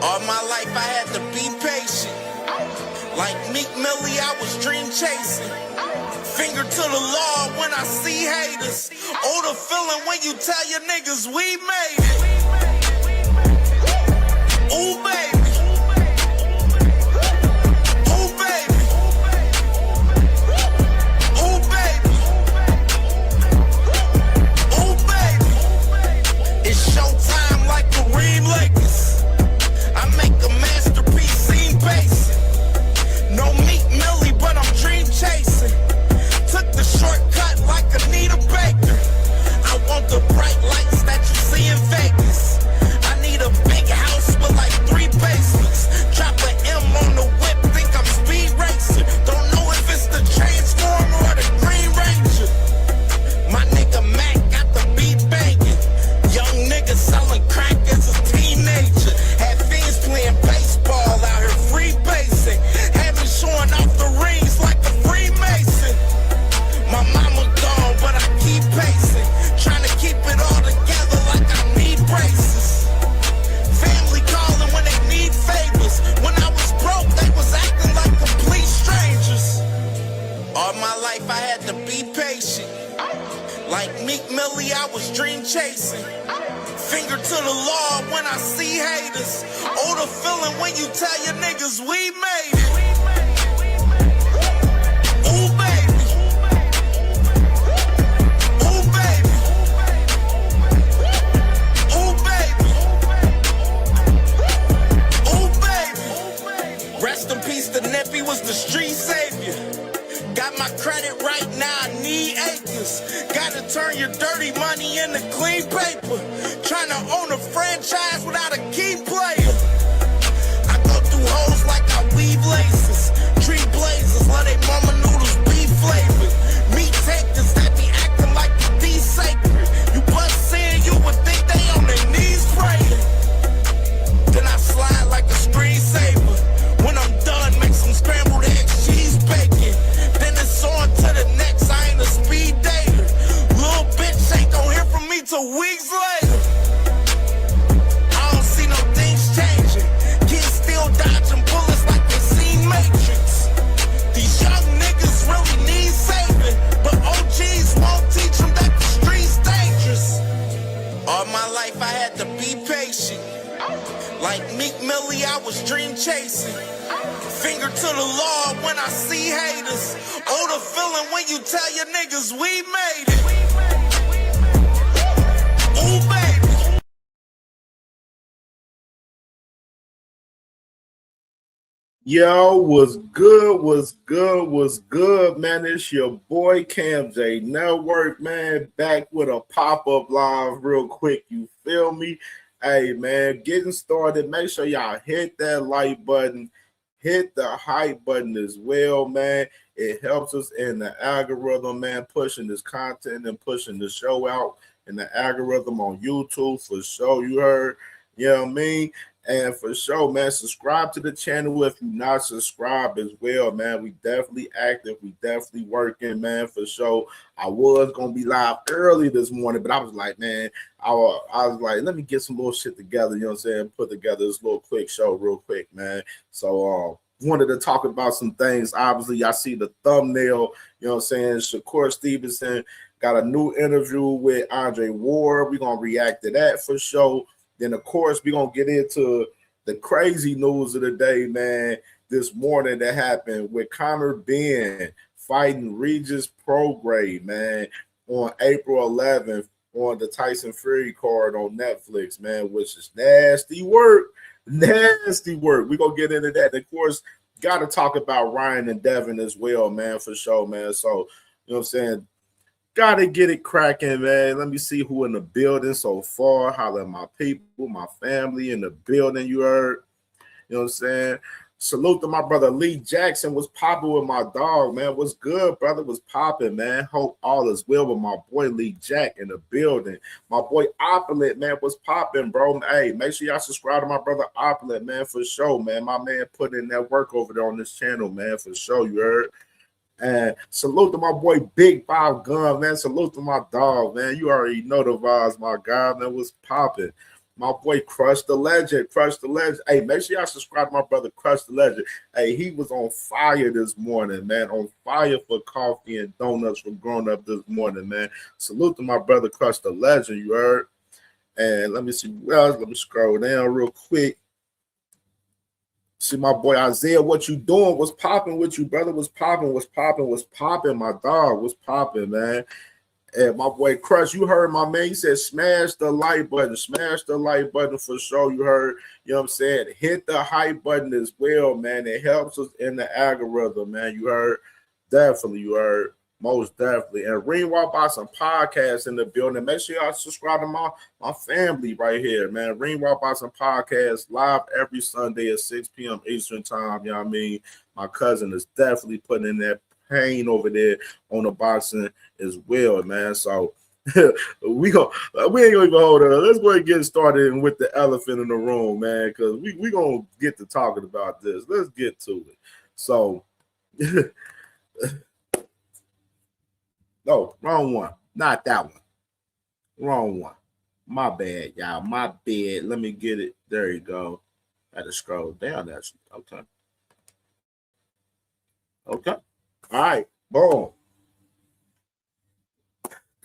All my life I had to be patient. Like Meek Millie, I was dream chasing. Finger to the law when I see haters. Oh, the feeling when you tell your niggas we made it. Ooh, baby. Ooh, baby. Ooh, baby. Ooh, baby. It's showtime like Kareem Lakers. I make a masterpiece, scene basic. No Meek Millie, but I'm dream chasing. Took the shortcut like Anita Baker. I want the bright lights that you see in Vegas. I need a big house with like 3 basements. Drop an M on the whip, think I'm speed racing. Don't know if it's the Transformer or the Green Ranger. My nigga Mac got the beat banging. Young nigga selling crack as a teenager. Had fiends playing baseball out here free basing. Had me showing off the rings like a Freemason. My mama gone, but I keep pacing. Trying to keep it all together like I need braces. Family calling when they need favors. When I was broke, they was acting like complete strangers. All my life I had to be patient. Like Meek Millie, I was dream chasing. Finger to the law when I see haters. Oh, the feeling when you tell your niggas we made it. Ooh, baby. Ooh, baby. Ooh, baby. Ooh, baby. Rest in peace, the Nippy was the street savior. Got my credit right now, I need acres. Gotta turn your dirty money into clean paper. Trying to own a franchise without a key player. I go through hoes like I weave laces. Tree blazers, let they mama noodles be flavored. Meat takers that be acting like the D sacred. You bust in, you would think they on their knees praying. Then I slide like a screensaver. When I'm done, make some scrambled eggs, cheese, bacon. Then it's on to the next, I ain't a speed dater. Little bitch ain't gon' hear from me till weeks later. I don't see no things changing. Kids still dodging bullets like they seen Matrix. These young niggas really need saving, but OGs won't teach them that the street's dangerous. All my life I had to be patient. Like Meek Millie, I was dream chasing. Finger to the law when I see haters. Oh, the feeling when you tell your niggas we made it. Ooh, baby. Yo, what's good, man? It's your boy CamJNetwork, man, back with a pop-up live real quick, you feel me? Hey, man, getting started, make sure y'all hit that like button, hit the hype button as well, man. It helps us in the algorithm, man, pushing this content and pushing the show out in the algorithm on YouTube for sure, you heard? You know what I mean? And for sure, man, subscribe to the channel if you're not subscribed as well, man. We definitely active. We definitely working, man, for sure. I was going to be live early this morning, but I was like, man, I was like, let me get some little shit together, you know what I'm saying? Put together this little quick show real quick, man. So, wanted to talk about some things. Obviously, y'all see the thumbnail, you know what I'm saying? Shakur Stevenson got a new interview with Andre Ward. We're going to react to that for sure. Then, of course, we're going to get into the crazy news of the day, man, this morning that happened with Conor Benn fighting Regis Prograis, man, on April 11th on the Tyson Fury card on Netflix, man, which is nasty work. Nasty work. We're going to get into that. And of course, got to talk about Ryan and Devin as well, man, for sure, man. So, you know what I'm saying? Gotta get it cracking, man. Let me see who in the building so far. Holla at my people, my family in the building, you heard. You know what I'm saying? Salute to my brother Lee Jackson. Was popping with my dog, man. What's good, brother? Was popping, man. Hope all is well with my boy Lee Jack in the building. My boy Opulent, man. Was popping, bro. Hey, make sure y'all subscribe to my brother Opulent, man, for sure, man. My man put in that work over there on this channel, man, for sure, you heard. And salute to my boy Big Bob Gun, man. Salute to my dog, man. You already know the vibes, my guy, man. Was popping. My boy Crush the Legend. Hey, make sure y'all subscribe to my brother Crush the Legend. Hey, he was on fire this morning, man. On fire for coffee and donuts for growing up this morning, man. Salute to my brother Crush the Legend, you heard? And let me see what else. Let me scroll down real quick. See my boy Isaiah, what you doing? What's popping with you, brother? What's popping, my dog? What's popping, man? And my boy Crush, you heard my man. He said, smash the like button. Smash the like button for sure. You heard, you know what I'm saying? Hit the hype button as well, man. It helps us in the algorithm, man. You heard? Definitely, you heard. Most definitely. And Ring Walk by some podcasts in the building. Make sure y'all subscribe to my family right here, man. Ring Walk by some podcasts live every Sunday at 6 p.m. Eastern time. You know what I mean? My cousin is definitely putting in that pain over there on the boxing as well, man. So we ain't gonna even hold on. Let's go ahead and get started with the elephant in the room, man, because we gonna get to talking about this. Let's get to it. So no, wrong one. Not that one. Wrong one. My bad, y'all. My bad. Let me get it. There you go. I had to scroll down. That's okay. Okay. All right. Boom.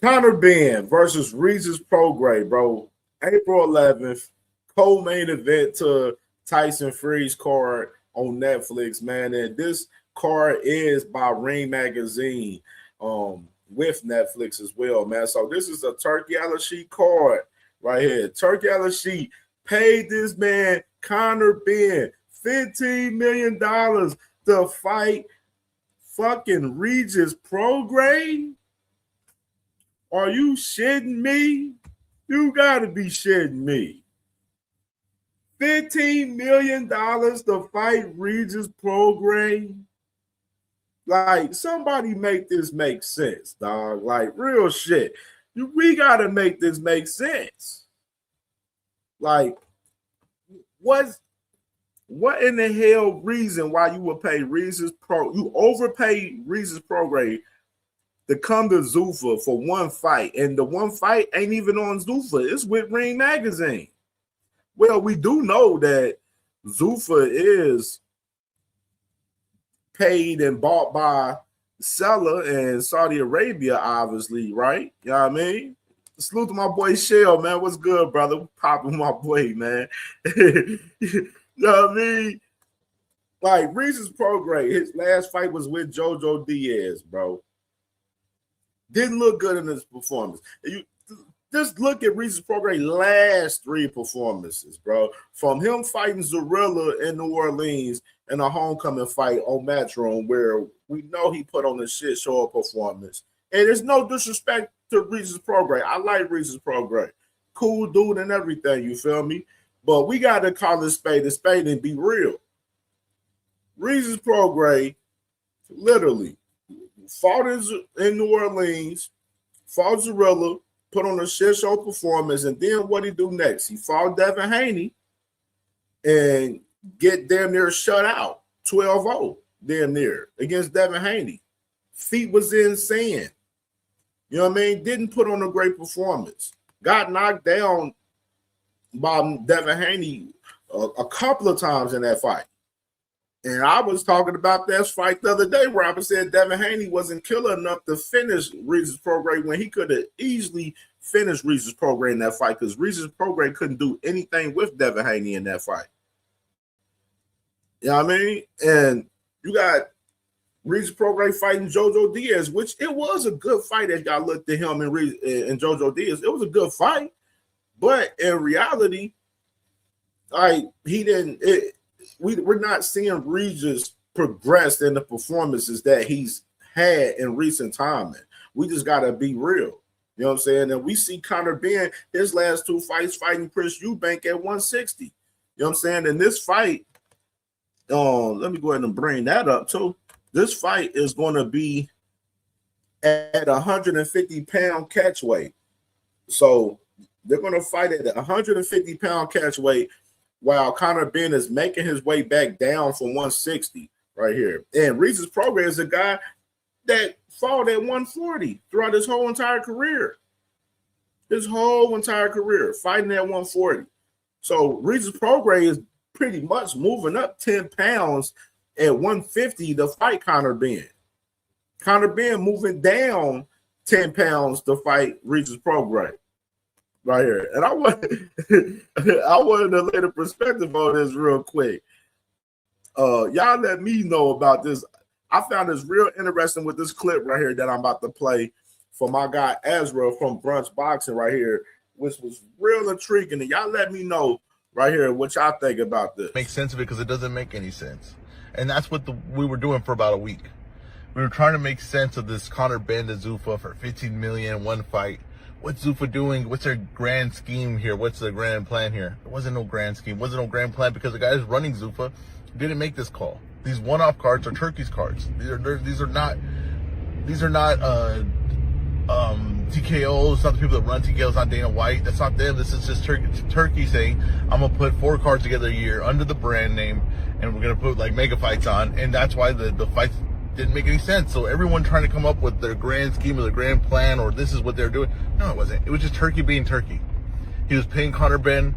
Conor Benn versus Regis Prograis, bro. April 11th. Co-main event to Tyson Fury's card on Netflix, man. And this card is by Ring Magazine. With Netflix as well, man. So this is a Turkey Al-Sheikh card right here. Turkey Al-Sheikh paid this man Conor Benn $15 million to fight fucking Regis Prograis. Are you shitting me? You gotta be shitting me. $15 million to fight Regis Prograis. Like, somebody make this make sense, dog. Like, real shit. We got to make this make sense. Like, what in the hell reason why you would pay you overpay Regis Prograis to come to Zuffa for one fight, and the one fight ain't even on Zuffa. It's with Ring Magazine. Well, we do know that Zuffa is paid and bought by seller in Saudi Arabia, obviously, right? You know what I mean? Salute to my boy Shell, man. What's good, brother? Popping my boy, man. You know what I mean? Like, Regis Prograis, his last fight was with Jojo Diaz, bro. Didn't look good in his performance. You just look at Regis Prograis' last three performances, bro. From him fighting Zorilla in New Orleans in a homecoming fight on Matchroom, where we know he put on a shit show performance. And there's no disrespect to Regis Prograis. I like Regis Prograis. Cool dude and everything, you feel me? But we got to call it a spade and be real. Regis Prograis literally fought in New Orleans, fought Zorilla, put on a shit show performance, and then what he do next? He fought Devin Haney and get damn near shut out 12-0 damn near against Devin Haney. Feet was in sand. You know what I mean? Didn't put on a great performance. Got knocked down by Devin Haney a couple of times in that fight. And I was talking about that fight the other day where I said Devin Haney wasn't killer enough to finish Regis Prograis when he could have easily finished Regis Prograis in that fight, because Regis Prograis couldn't do anything with Devin Haney in that fight. You know what I mean? And you got Regis Prograis fighting Jojo Diaz, which it was a good fight as y'all looked at him and Jojo Diaz. It was a good fight. But in reality, we're not seeing Regis progress in the performances that he's had in recent time. We just got to be real. You know what I'm saying? And we see Conor Benn, his last two fights, fighting Chris Eubank at 160. You know what I'm saying? And this fight, let me go ahead and bring that up too. This fight is going to be at 150-pound catch weight. So they're going to fight at 150-pound catch weight while Conor Benn is making his way back down from 160 right here. And Regis Prograis is a guy that fought at 140 throughout his whole entire career. His whole entire career, fighting at 140. So Regis Prograis is pretty much moving up 10 pounds at 150 to fight Conor Benn. Conor Benn moving down 10 pounds to fight Regis Prograis right here. And I wanted to lay the perspective on this real quick. Y'all let me know about this. I found this real interesting with this clip right here that I'm about to play for my guy Ezra from Brunch Boxing right here, which was real intriguing. And y'all let me know right here what y'all think about this. Make sense of it because it doesn't make any sense. And that's what we were doing for about a week. We were trying to make sense of this Conor Benn to Zuffa for 15 million, one fight. What's Zuffa doing? What's their grand scheme here? What's the grand plan here? There wasn't no grand scheme. Wasn't no grand plan because the guys running Zuffa didn't make this call. These one-off cards are Turkey's cards. These are not TKOs. It's not the people that run TKOs. It's not Dana White. That's not them. This is just Turkey saying, I'm gonna put 4 cards together a year under the brand name, and we're gonna put like mega fights on, and that's why the fights didn't make any sense. So everyone trying to come up with their grand scheme or their grand plan, or this is what they're doing. No, it wasn't. It was just Turkey being Turkey. He was paying Conor Benn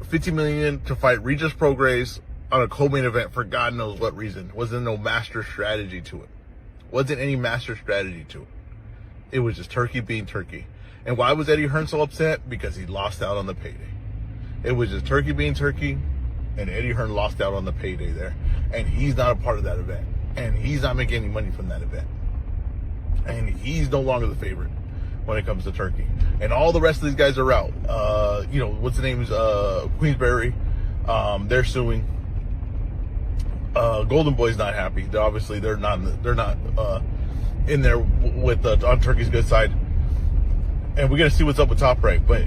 $50 million to fight Regis Prograis on a co-main event for God knows what reason. Wasn't no master strategy to it. Wasn't any master strategy to it. It was just Turkey being Turkey. And why was Eddie Hearn so upset? Because he lost out on the payday. It was just Turkey being Turkey, and Eddie Hearn lost out on the payday there. And he's not a part of that event. And he's not making any money from that event. And he's no longer the favorite when it comes to Turkey. And all the rest of these guys are out. What's the name? Queensberry. They're suing. Golden Boy's not happy. They're not in there with on Turkey's good side. And we're gonna see what's up with Top Rank. But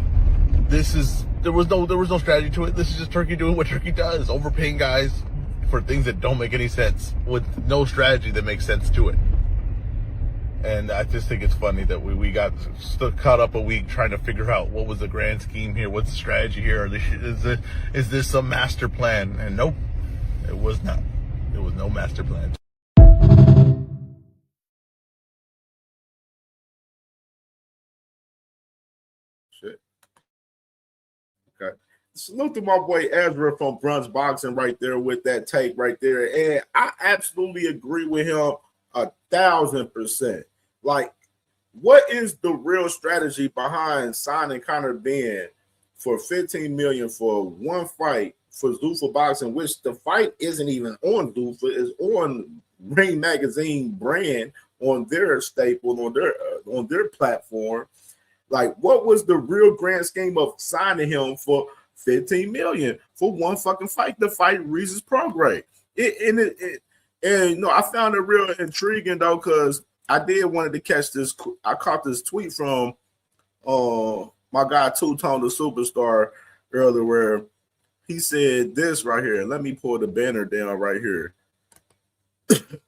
there was no strategy to it. This is just Turkey doing what Turkey does, overpaying guys for things that don't make any sense with no strategy that makes sense to it. And I just think it's funny that we got caught up a week trying to figure out what was the grand scheme here, what's the strategy here, is this some master plan? And nope, it was not. There was no master plan. Shit. Okay. Salute to my boy Ezra from Brunch Boxing right there with that take right there. And I absolutely agree with him 1,000%. Like, what is the real strategy behind signing Conor Benn for $15 million for one fight for Zuffa Boxing, which the fight isn't even on Zuffa, it's on Ring Magazine brand, on their staple, on their platform. Like, what was the real grand scheme of signing him for $15 million for one fucking fight to fight Regis Prograis? I found it real intriguing though, because I did wanted to catch this. I caught this tweet from my guy Two Tone the Superstar earlier, where he said this right here. Let me pull the banner down right here.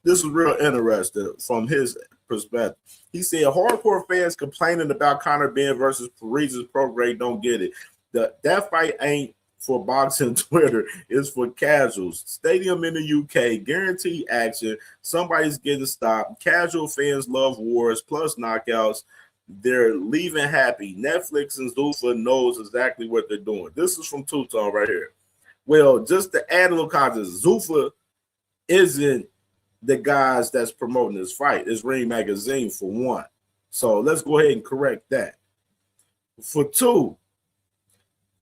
This is real interesting from his perspective. He said, hardcore fans complaining about Conor Benn versus Regis Prograis don't get it. That fight ain't for boxing Twitter. It's for casuals. Stadium in the UK, guaranteed action. Somebody's getting stopped. Casual fans love wars plus knockouts. They're leaving happy. Netflix and Zuffa knows exactly what they're doing. This is from Two-Tone right here. Well, just to add a little context, Zuffa isn't the guys that's promoting this fight. It's Ring Magazine for one. So let's go ahead and correct that. For two,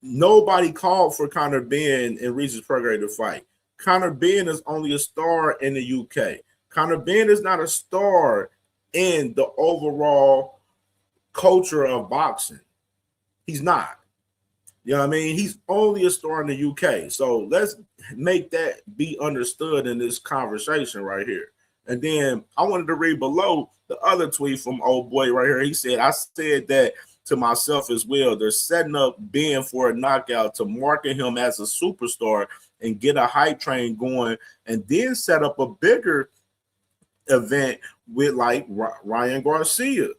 nobody called for Conor Benn and Regis Prograis to fight. Conor Benn is only a star in the UK. Conor Benn is not a star in the overall culture of boxing. He's not. You know what I mean? He's only a star in the UK. So let's make that be understood in this conversation right here. And then I wanted to read below the other tweet from old boy right here. He said, I said that to myself as well. They're setting up Ben for a knockout to market him as a superstar and get a hype train going, and then set up a bigger event with like Ryan Garcia,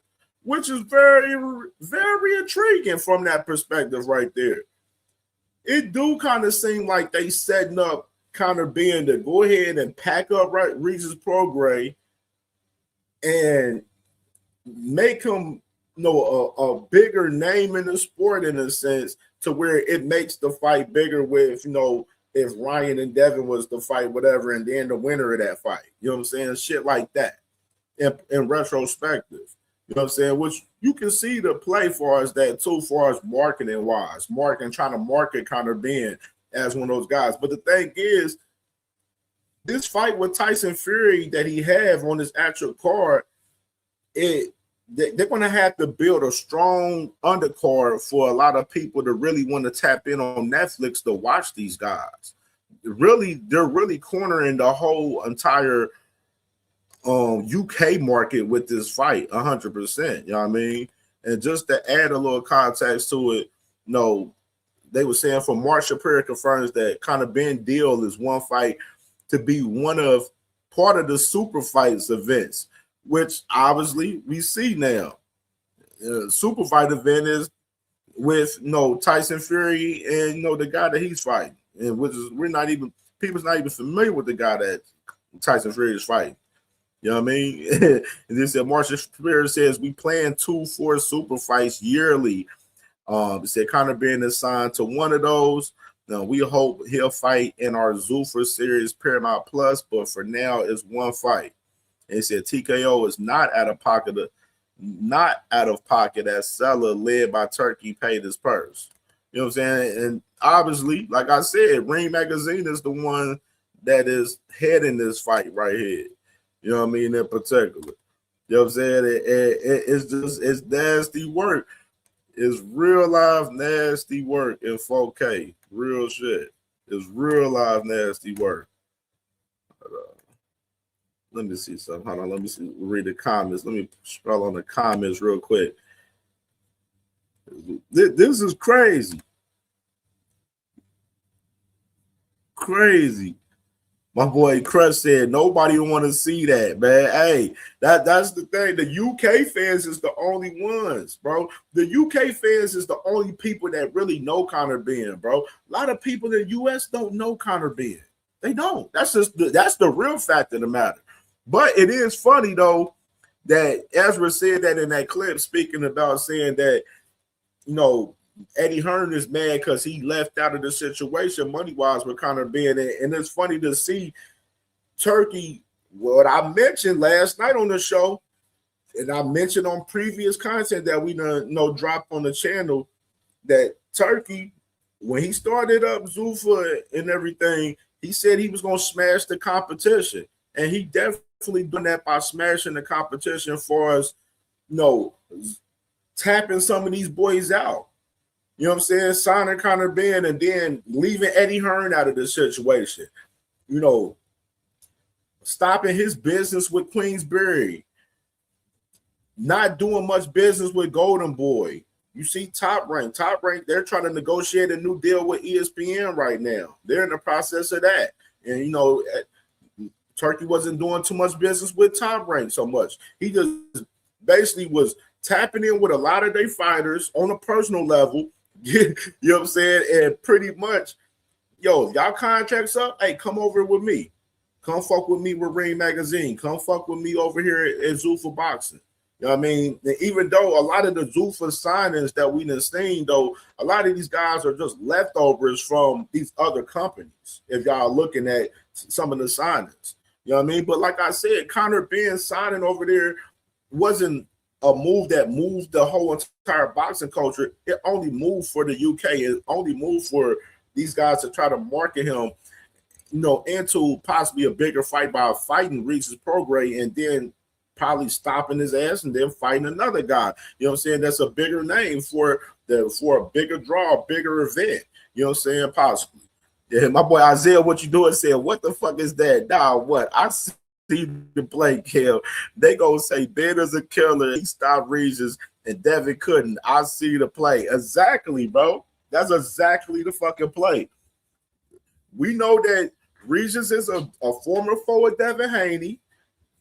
which is very, very intriguing from that perspective right there. It do kind of seem like they setting up Conor Benn to go ahead and pack up Regis Prograis and make him a bigger name in the sport in a sense to where it makes the fight bigger with, if Ryan and Devin was the fight, whatever, and then the winner of that fight. You know what I'm saying? Shit like that in retrospective. You know what I'm saying? Which you can see the play for us that too, far as marketing wise, trying to market Conor Benn as one of those guys. But the thing is, this fight with Tyson Fury that he have on his actual card, they're going to have to build a strong undercard for a lot of people to really want to tap in on Netflix to watch these guys. They're really cornering the whole entire UK market with this fight 100%. You know what I mean? And just to add a little context to it, they were saying from Mark Shapiro confirms that Conor Benn deal is one fight to be part of the super fights events, which obviously we see now. Super fight event is with Tyson Fury and the guy that he's fighting, and which is people's not even familiar with the guy that Tyson Fury is fighting. You know what I mean? And they said Marshall Spears says we plan 2-4 super fights yearly. It said Conor Benn is signed to one of those. Now we hope he'll fight in our Zuffa series Paramount Plus, but for now it's one fight. And it said TKO is not out of pocket as seller led by Turkey paid his purse. You know what I'm saying? And obviously, like I said, Ring Magazine is the one that is heading this fight right here. You know what I mean? In particular. You know what I'm saying? It's nasty work. It's real live nasty work in 4K. Real shit. It's real live nasty work. Let me see something. Hold on. Let me read the comments. Let me scroll on the comments real quick. This is crazy. Crazy. My boy Crush said nobody want to see that, man. Hey, that's the thing. The UK fans is the only ones, bro. The UK fans is the only people that really know Conor Benn, bro. A lot of people in the US don't know Conor Benn. They don't. That's the real fact of the matter. But it is funny though that Ezra said that in that clip, speaking about saying that, Eddie Hearn is mad because he left out of the situation money-wise with Conor Benn. And it's funny to see Turkey, what I mentioned last night on the show, and I mentioned on previous content that we dropped on the channel, that Turkey, when he started up Zuffa and everything, he said he was going to smash the competition. And he definitely done that by smashing the competition for us, tapping some of these boys out. You know what I'm saying? Signing Conor Benn and then leaving Eddie Hearn out of the situation. Stopping his business with Queensberry. Not doing much business with Golden Boy. You see Top Rank, they're trying to negotiate a new deal with ESPN right now. They're in the process of that. And, Turkey wasn't doing too much business with Top Rank so much. He just basically was tapping in with a lot of their fighters on a personal level. You know what I'm saying? And pretty much, y'all contracts up, hey, come over with me. Come fuck with me with Ring Magazine. Come fuck with me over here at Zuffa Boxing. You know what I mean? And even though a lot of the Zuffa signings that we done seen, though, a lot of these guys are just leftovers from these other companies, if y'all looking at some of the signings. You know what I mean? But like I said, Conor Benn signing over there wasn't a move that moved the whole entire boxing culture. It only moved for the UK. It only moved for these guys to try to market him, into possibly a bigger fight by fighting Regis Prograis and then probably stopping his ass and then fighting another guy. You know what I'm saying? That's a bigger name for a bigger draw, a bigger event. You know what I'm saying? Possibly. Yeah, my boy Isaiah, what you doing? Said, what the fuck is that? Nah, what? I see the play kill. They gonna say Ben is a killer. He stopped Regis and Devin couldn't. I see the play. Exactly, bro. That's exactly the fucking play. We know that Regis is a former foe of Devin Haney.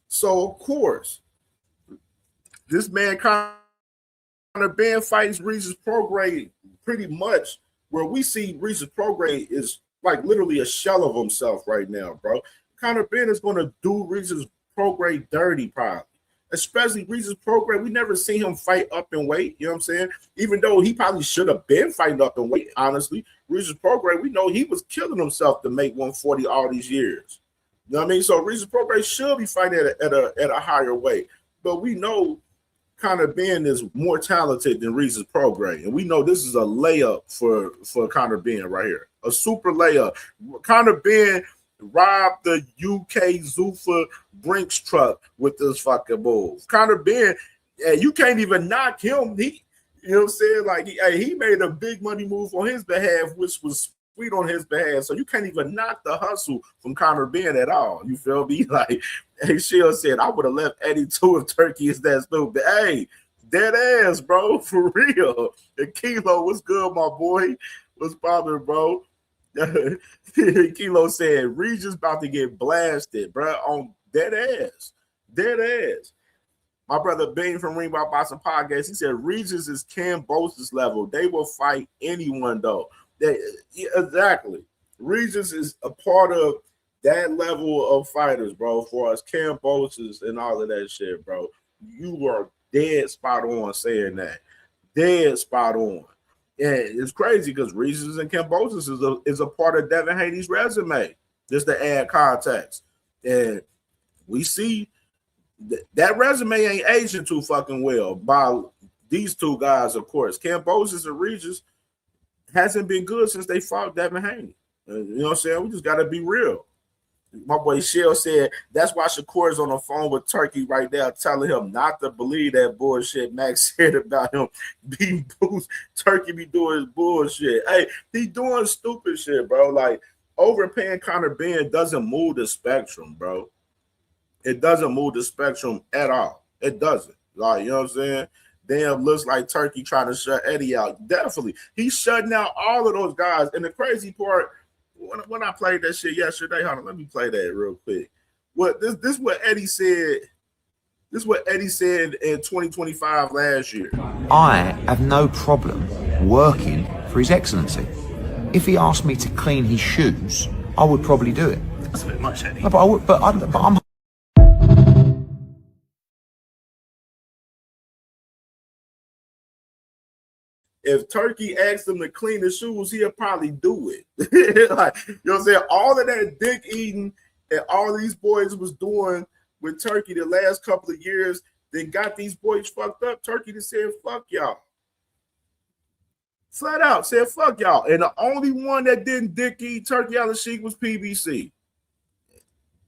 So of course, this man Conor Benn fights Regis Prograis pretty much where we see Regis Prograis is like literally a shell of himself right now, bro. Conor Benn is going to do Regis Prograis dirty, probably. especially Regis Prograis. We never seen him fight up in weight. You know what I'm saying? Even though he probably should have been fighting up in weight, honestly. Regis Prograis, we know he was killing himself to make 140 all these years. You know what I mean? So Regis Prograis should be fighting at a higher weight. But we know Conor Benn is more talented than Regis Prograis. And we know this is a layup for Conor Benn right here. A super layup. Conor Benn robbed the UK Zuffa Brinks truck with this fucking move. Conor Benn, you can't even knock him. You know what I'm saying? Like, he made a big money move on his behalf, which was sweet on his behalf. So you can't even knock the hustle from Conor Benn at all. You feel me? Like, hey, Shield said, I would have left Eddie too if Turkey is that stupid. Hey, dead ass, bro, for real. And Kilo, what's good, my boy? What's poppin', bro? Kilo said Regis about to get blasted, bro, on dead ass. My brother Bane from Ring by Boxing Podcast, he said Regis is Kambosos level. They will fight anyone though. Exactly. Regis is a part of that level of fighters, bro. For us, Kambosos and all of that shit, bro. You are dead spot on saying that. Dead spot on. And it's crazy because Regis and Kambosos is a part of Devin Haney's resume, just to add context. And we see that resume ain't aging too fucking well by these two guys, of course. Kambosos and Regis hasn't been good since they fought Devin Haney. You know what I'm saying? We just got to be real. My boy Shell said that's why Shakur is on the phone with Turkey right now, telling him not to believe that bullshit Max said about him being boost. Turkey be doing his bullshit. Hey, he doing stupid shit, bro. Like, overpaying Conor Benn doesn't move the spectrum, bro. It doesn't move the spectrum at all. It doesn't. Like, you know what I'm saying? Damn, looks like Turkey trying to shut Eddie out. Definitely. He's shutting out all of those guys. And the crazy part, when I played that shit yesterday, hold on, let me play that real quick. This what Eddie said. This is what Eddie said in 2025 last year. I have no problem working for His Excellency. If he asked me to clean his shoes, I would probably do it. That's a bit much, Eddie. No, but I'm. If Turkey asked him to clean his shoes, he'll probably do it. Like, you know what I'm saying? All of that dick eating and all these boys was doing with Turkey the last couple of years, they got these boys fucked up. Turkey just said, fuck y'all. Flat out said, fuck y'all. And the only one that didn't dick eat Turkey Al-Sheikh was PBC.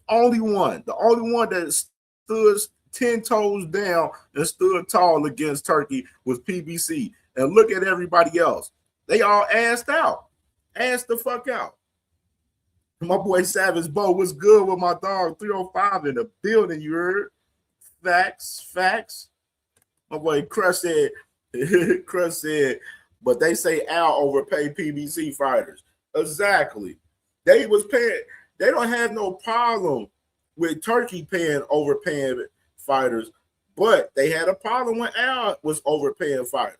Only one. The only one that stood 10 toes down and stood tall against Turkey was PBC. And look at everybody else. They all assed out. Assed the fuck out. My boy Savage Bo, what's good with my dog? 305 in the building, you heard? Facts. My boy Crush said, but they say Al overpaid PBC fighters. Exactly. They don't have no problem with Turkey overpaying fighters, but they had a problem when Al was overpaying fighters.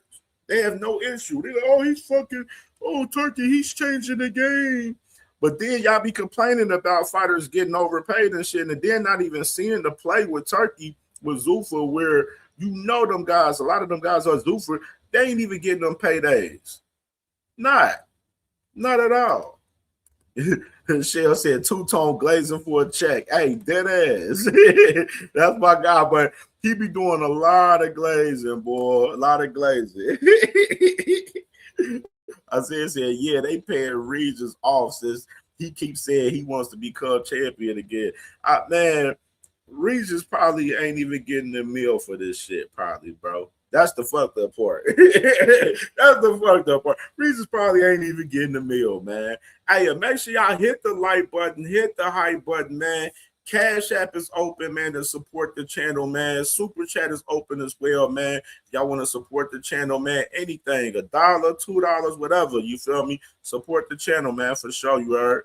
They have no issue. They're like, Turkey, he's changing the game. But then y'all be complaining about fighters getting overpaid and shit, and then not even seeing the play with Turkey with Zuffa, where you know them guys, a lot of them guys are Zuffa, they ain't even getting them paydays. Not at all. Shell said two-tone glazing for a check. Hey, dead ass. That's my guy, but he be doing a lot of glazing, boy. A lot of glazing. Isaiah said, yeah, they paying Regis off since he keeps saying he wants to become champion again. Man, Regis probably ain't even getting the meal for this shit, probably, bro. That's the fucked up part. That's the fucked up part. Regis probably ain't even getting the meal, man. Hey, make sure y'all hit the like button, hit the hype button, man. Cash App is open, man, to support the channel, man. Super Chat is open as well, man. Y'all want to support the channel, man. Anything, $1, $2, whatever. You feel me? Support the channel, man, for sure. You heard?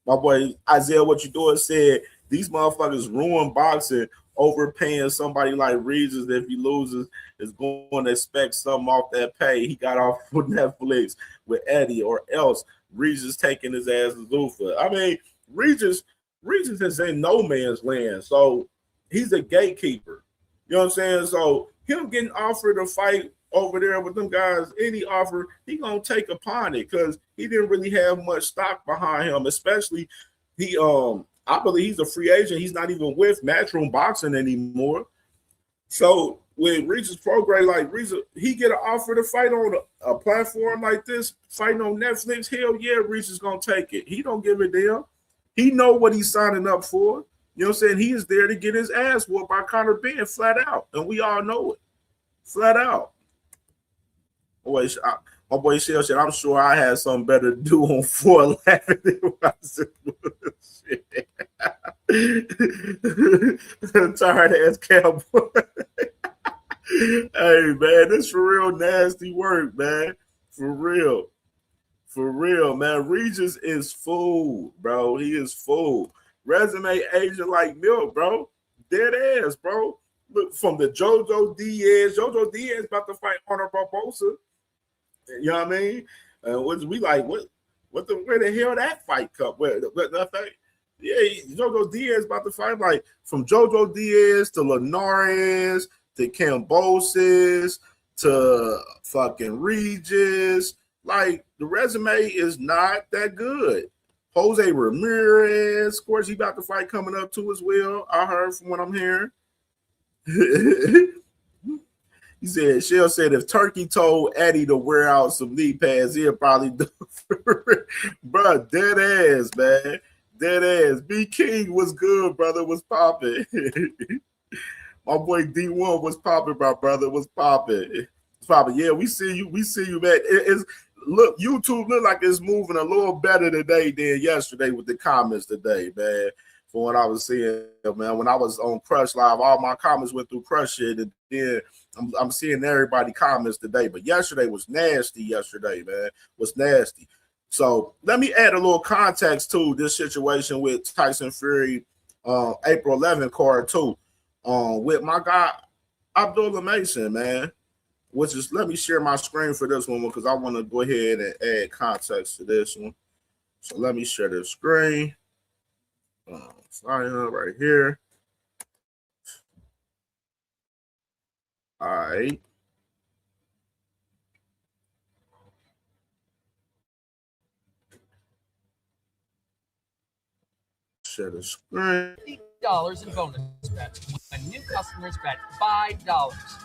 My boy Isaiah, what you doing, said these motherfuckers ruin boxing, overpaying somebody like Regis. If he loses, is going to expect something off that pay. He got off with Netflix with Eddie, or else Regis taking his ass to Zuffa. I mean, Regis is in no man's land. So he's a gatekeeper. You know what I'm saying? So him getting offered a fight over there with them guys, any offer, he gonna take upon it because he didn't really have much stock behind him, especially he I believe he's a free agent. He's not even with Matchroom Boxing anymore. So with Regis Prograis, like Regis, he get an offer to fight on a platform like this, fighting on Netflix. Hell yeah, Regis gonna take it. He don't give a damn. He know what he's signing up for. You know what I'm saying? He is there to get his ass whooped by Conor Benn, flat out, and we all know it, flat out. Boy, my boy Shell said, "I'm sure I had something better to do on 411." Tired ass cowboy. Hey man, this for real nasty work, man. For real, man. Regis is fool, bro. He is fool. Resume agent like milk, bro. Dead ass, bro. Look, from the Jojo Diaz about to fight Conor Barbosa. You know what I mean? We like where the hell that fight come? Yeah, Jojo Diaz about to fight, like from Jojo Diaz to Linares to Cambosis to fucking Regis. Like the resume is not that good. Jose Ramirez, of course, he about to fight coming up too as well. I heard from what I'm hearing. He said, Shell said if Turkey told Eddie to wear out some knee pads, he'll probably do it. Bro, dead ass, man. Dead ass. B King was good, brother. Was popping. My boy D1 was popping, my brother. Was popping. Yeah, we see you, man. Look, YouTube look like it's moving a little better today than yesterday with the comments today, man. From what I was seeing, man. When I was on Crush Live, all my comments went through Crush shit, and then I'm seeing everybody comments today. But yesterday was nasty. Yesterday, man, was nasty. So let me add a little context to this situation with Tyson Fury, April 11th card too, with my guy Abdullah Mason, man. Which is, let me share my screen for this one because I want to go ahead and add context to this one. So let me share the screen. Sign up right here. All right. Share the screen. $50 in bonus bets when new customers bet $5.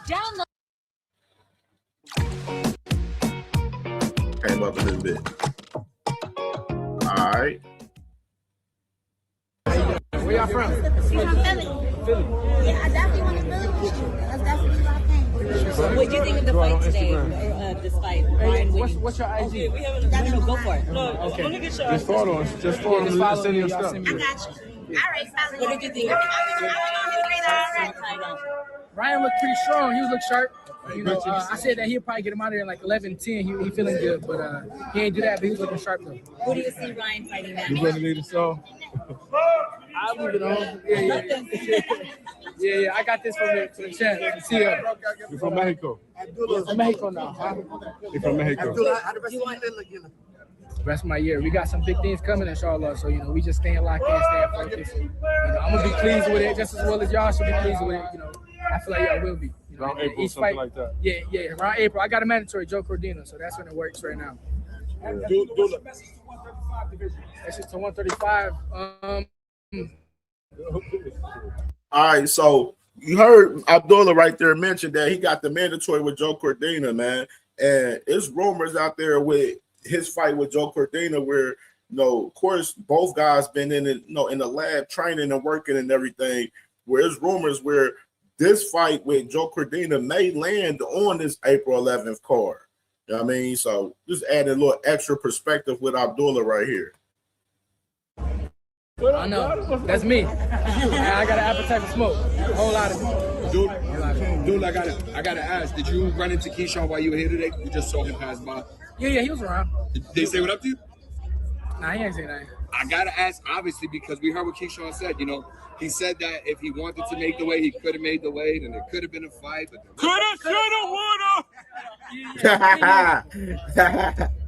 Download. Came up a little bit. All right. Where y'all from? He's from Philly. Yeah, I definitely want to Philly with you. That's definitely what I think. What do you think of the fight today? This fight, Ryan winning? What's your IG? No, go for it. Okay. Let me get your Just follow us. Just follow us. follow Send me, your y'all stuff. send me. I got you. All right, follow What did you think? Ryan looked pretty strong. He was look sharp. You know, I said that he'll probably get him out of there in like 11-10. He feeling good, but he ain't do that. But he was looking sharp though. Who do you see Ryan fighting next? You ready to lead us on? I'll leave it on. Yeah. I got this from the chat. See ya. You're from Mexico. Yeah, from Mexico now. Huh? You're from Mexico. Rest of my year. We got some big things coming, inshallah. So, you know, we just staying locked in, staying focused. You know, I'm going to be pleased with it just as well as y'all should be pleased with it. You know, I feel like y'all will be. You know, around April, each something fight, like that. Yeah, around April. I got a mandatory Joe Cordino, so that's when it works right now. That's just to 135. All right, so you heard Abdullah right there mention that he got the mandatory with Joe Cordina, man. And it's rumors out there with his fight with Joe Cordina where, you know, of course, both guys been in it, you know, in the lab training and working and everything. Where there's rumors where this fight with Joe Cordina may land on this April 11th card. You know what I mean? So just add a little extra perspective with Abdullah right here. I know. That's me. I got an appetite for smoke. A whole lot of it. Dude, I gotta ask, did you run into Keyshawn while you were here today? You just saw him pass by. Yeah, he was around. Did they say what up to you? Nah, he ain't saying that. I gotta ask, obviously, because we heard what Keyshawn said. You know, he said that if he wanted to make the weight, he could have made the weight, and there could have been a fight. But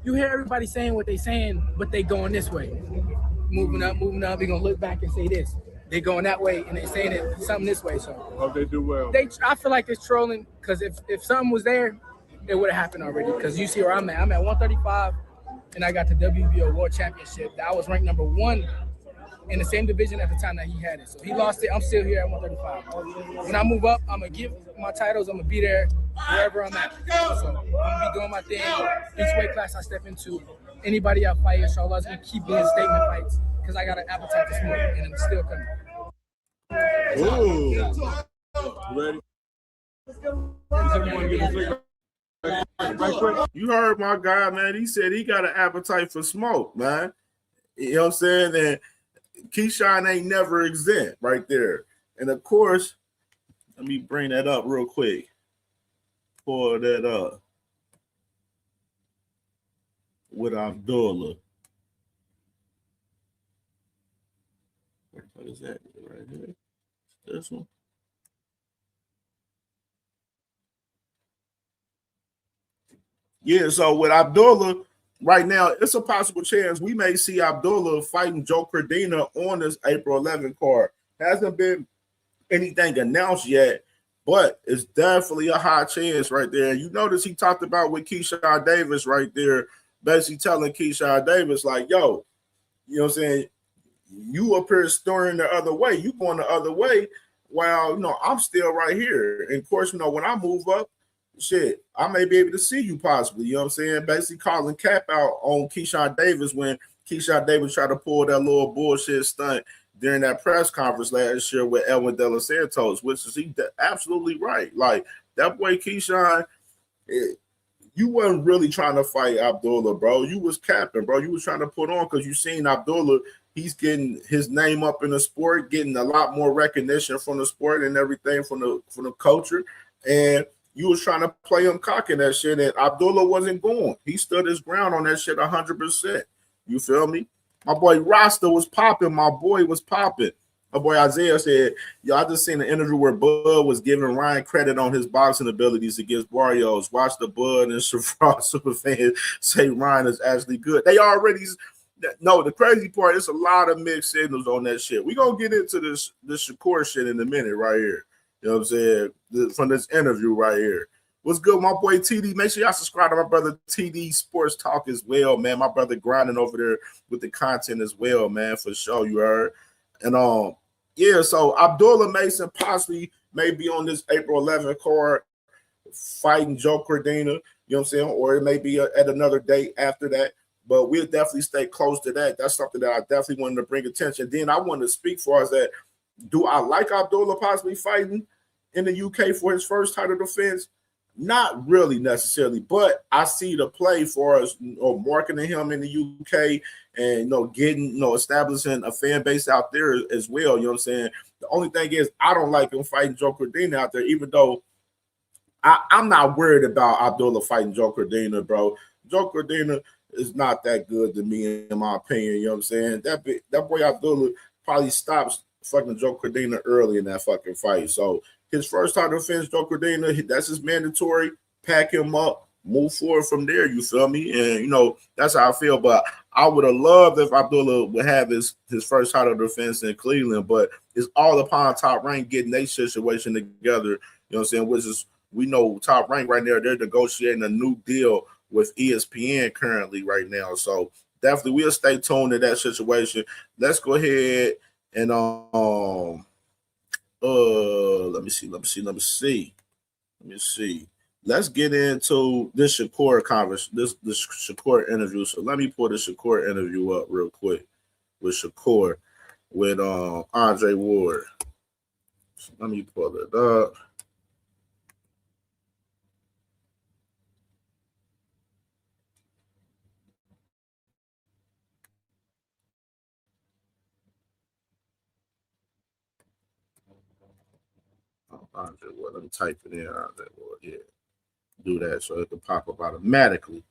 You hear everybody saying what they saying, but they going this way. Moving up. We gonna look back and say this. they going that way and they saying it something this way. So Hope they do well. I feel like it's trolling because if something was there, it would have happened already. Because you see where I'm at. I'm at 135, and I got the WBO World Championship. I was ranked number 1 in the same division at the time that he had it. So he lost it. I'm still here at 135. When I move up, I'm gonna give my titles. I'm gonna be there wherever I'm at. So I'm gonna be doing my thing. Each weight class I step into, anybody I fight, inshallah, is gonna keep being statement fights because I got an appetite to smoke, and I'm still coming. Ready? You heard my guy, man. He said he got an appetite for smoke, man. You know what I'm saying? And Keyshawn ain't never exempt right there. And of course, let me bring that up real quick. Pull that up with Abdullah. What is that right here? This one. Yeah, so with Abdullah, right now, it's a possible chance we may see Abdullah fighting Joe Cordina on this April 11th card. Hasn't been anything announced yet, but it's definitely a high chance right there. You notice he talked about with Keyshawn Davis right there, basically telling Keyshawn Davis, like, yo, you know what I'm saying? You up here stirring the other way. You going the other way while, you know, I'm still right here. And of course, you know, when I move up, shit, I may be able to see you possibly. You know what I'm saying? Basically calling cap out on Keyshawn Davis when Keyshawn Davis tried to pull that little bullshit stunt during that press conference last year with Edwin De Los Santos, which is absolutely right. Like, that boy Keyshawn, you wasn't really trying to fight Abdullah, bro. You was capping, bro. You was trying to put on because you seen Abdullah. He's getting his name up in the sport, getting a lot more recognition from the sport and everything from the culture. And you was trying to play him cocky that shit, and Abdullah wasn't going. He stood his ground on that shit 100%. You feel me? My boy Rasta was popping. My boy was popping. My boy Isaiah said, yo, I just seen an interview where Bud was giving Ryan credit on his boxing abilities against Barrios. Watch the Bud and Shafar superfans say Ryan is actually good. They already no, the crazy part is a lot of mixed signals on that shit. We're gonna get into this Shakur shit in a minute right here. You know what I'm saying? From this interview right here. What's good, my boy TD? Make sure y'all subscribe to my brother TD Sports Talk as well, man. My brother grinding over there with the content as well, man, for sure, you heard. And yeah, so Abdullah Mason possibly may be on this April 11th card fighting Joe Cordina, you know what I'm saying? Or it may be at another date after that. But we'll definitely stay close to that. That's something that I definitely wanted to bring attention. Then I wanted to speak for us that, do I like Abdullah possibly fighting in the UK for his first title defense? Not really necessarily, but I see the play for us, you know, marketing him in the UK and, you know, getting, you know, establishing a fan base out there as well. You know what I'm saying? The only thing is I don't like him fighting Joe Cordina out there, even though I'm not worried about Abdullah fighting Joe Cordina, bro. Joe Cordina is not that good to me, in my opinion. You know what I'm saying? That boy Abdullah probably stops fucking Joe Cordina early in that fucking fight. So his first title defense, Joe Cordina, that's his mandatory. Pack him up, move forward from there. You feel me? And, you know, that's how I feel. But I would have loved if Abdullah would have his first title defense in Cleveland. But it's all upon Top Rank getting their situation together. You know what I'm saying? Which is, we know Top Rank right now, they're negotiating a new deal with ESPN currently right now. So definitely we'll stay tuned to that situation. Let's go ahead and let me see. Let's get into this Shakur conversation, this Shakur interview. So let me pull the Shakur interview up real quick with Shakur with Andre Ward. So let me pull it up. Andre Ward. Let me type it in. Andre Ward. Yeah. Do that so it can pop up automatically.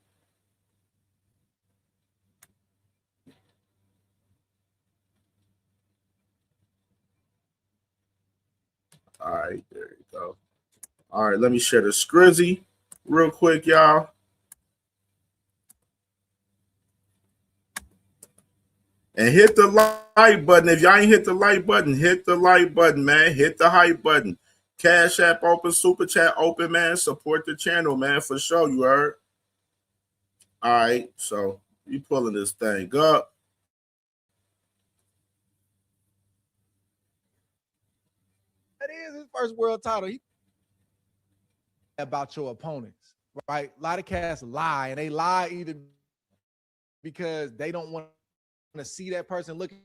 All right, there you go. All right, let me share the Scrizzy real quick, y'all. And hit the like button. If y'all ain't hit the like button, hit the like button, man. Hit the hype button. Cash App open, Super Chat open, man. Support the channel, man, for sure. You heard? All right, so you pulling this thing up. That is his first world title. About your opponents, right? A lot of cats lie, and they lie either because they don't want to see that person looking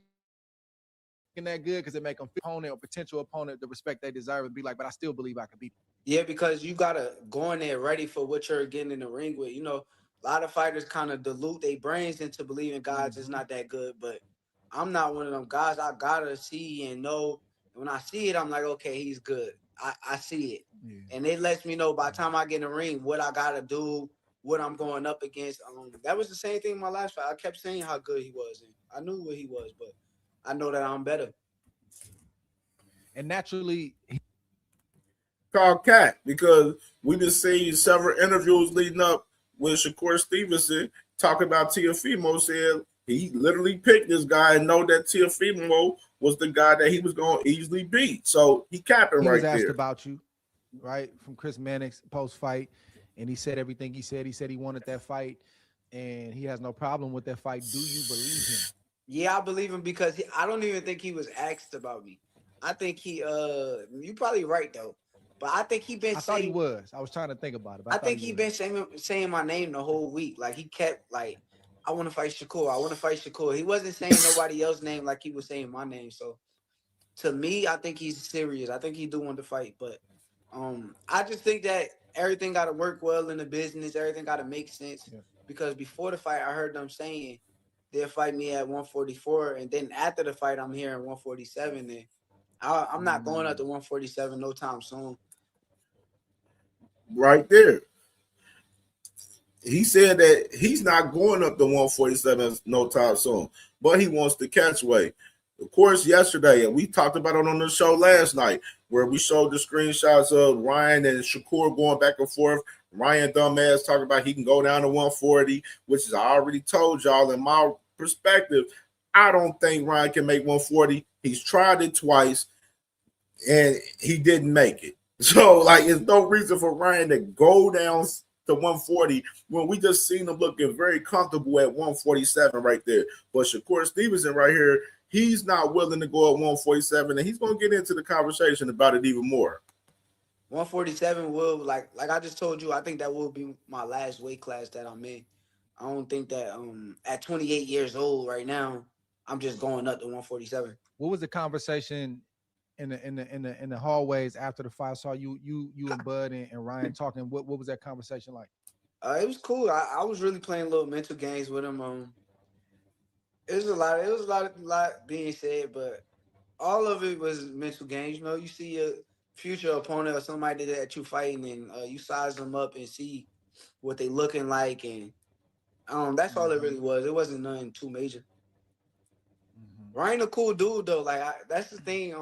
that good because it make them opponent or potential opponent the respect they deserve and be like, but I still believe I can beat them. Yeah, because you gotta go in there ready for what you're getting in the ring with. You know, a lot of fighters kind of dilute their brains into believing guys is not that good, but I'm not one of them guys. I gotta see and know. When I see it, I'm like, okay, he's good. I see it. Yeah. And it lets me know by the time I get in the ring what I gotta do, what I'm going up against. That was the same thing in my last fight. I kept saying how good he was, and I knew what he was, but I know that I'm better. And naturally, called Cat, because we just seen several interviews leading up with Shakur Stevenson talking about Teofimo, said he literally picked this guy and know that Teofimo was the guy that he was going to easily beat. So he capping right there. He was asked about you, right, from Chris Mannix post-fight, and he said everything he said. He said he wanted that fight, and he has no problem with that fight. Do you believe him? Yeah, I believe him because I don't even think he was asked about me. I think he, you probably right, though. But I think he been. I thought he was. I was trying to think about it. I think he been saying my name the whole week. Like he kept like, I want to fight Shakur. I want to fight Shakur. He wasn't saying nobody else's name like he was saying my name. So to me, I think he's serious. I think he do want to fight. But I just think that everything got to work well in the business. Everything got to make sense. Yeah. Because before the fight, I heard them saying they'll fight me at 144, and then after the fight, I'm here at 147. And I'm not going up to 147 no time soon. Right there. He said that he's not going up to 147 no time soon, but he wants to catch weight. Of course, yesterday, and we talked about it on the show last night, where we showed the screenshots of Ryan and Shakur going back and forth. Ryan dumbass talking about he can go down to 140, which is I already told y'all in my perspective, I don't think Ryan can make 140. He's tried it twice, and he didn't make it. So, like, there's no reason for Ryan to go down to 140 when we just seen him looking very comfortable at 147 right there. But Shakur Stevenson right here, he's not willing to go at 147, and he's going to get into the conversation about it even more. 147 will, like I just told you, I think that will be my last weight class that I'm in. I don't think that at 28 years old right now, I'm just going up to 147. What was the conversation in the hallways after the fight? I saw you and Bud and Ryan talking. What was that conversation like? It was cool. I was really playing little mental games with him. It was a lot being said, but all of it was mental games. You know, you see a future opponent or somebody that you fighting, and you size them up and see what they looking like, and that's all it really was. It wasn't nothing too major. Ryan a cool dude though. Like that's the thing.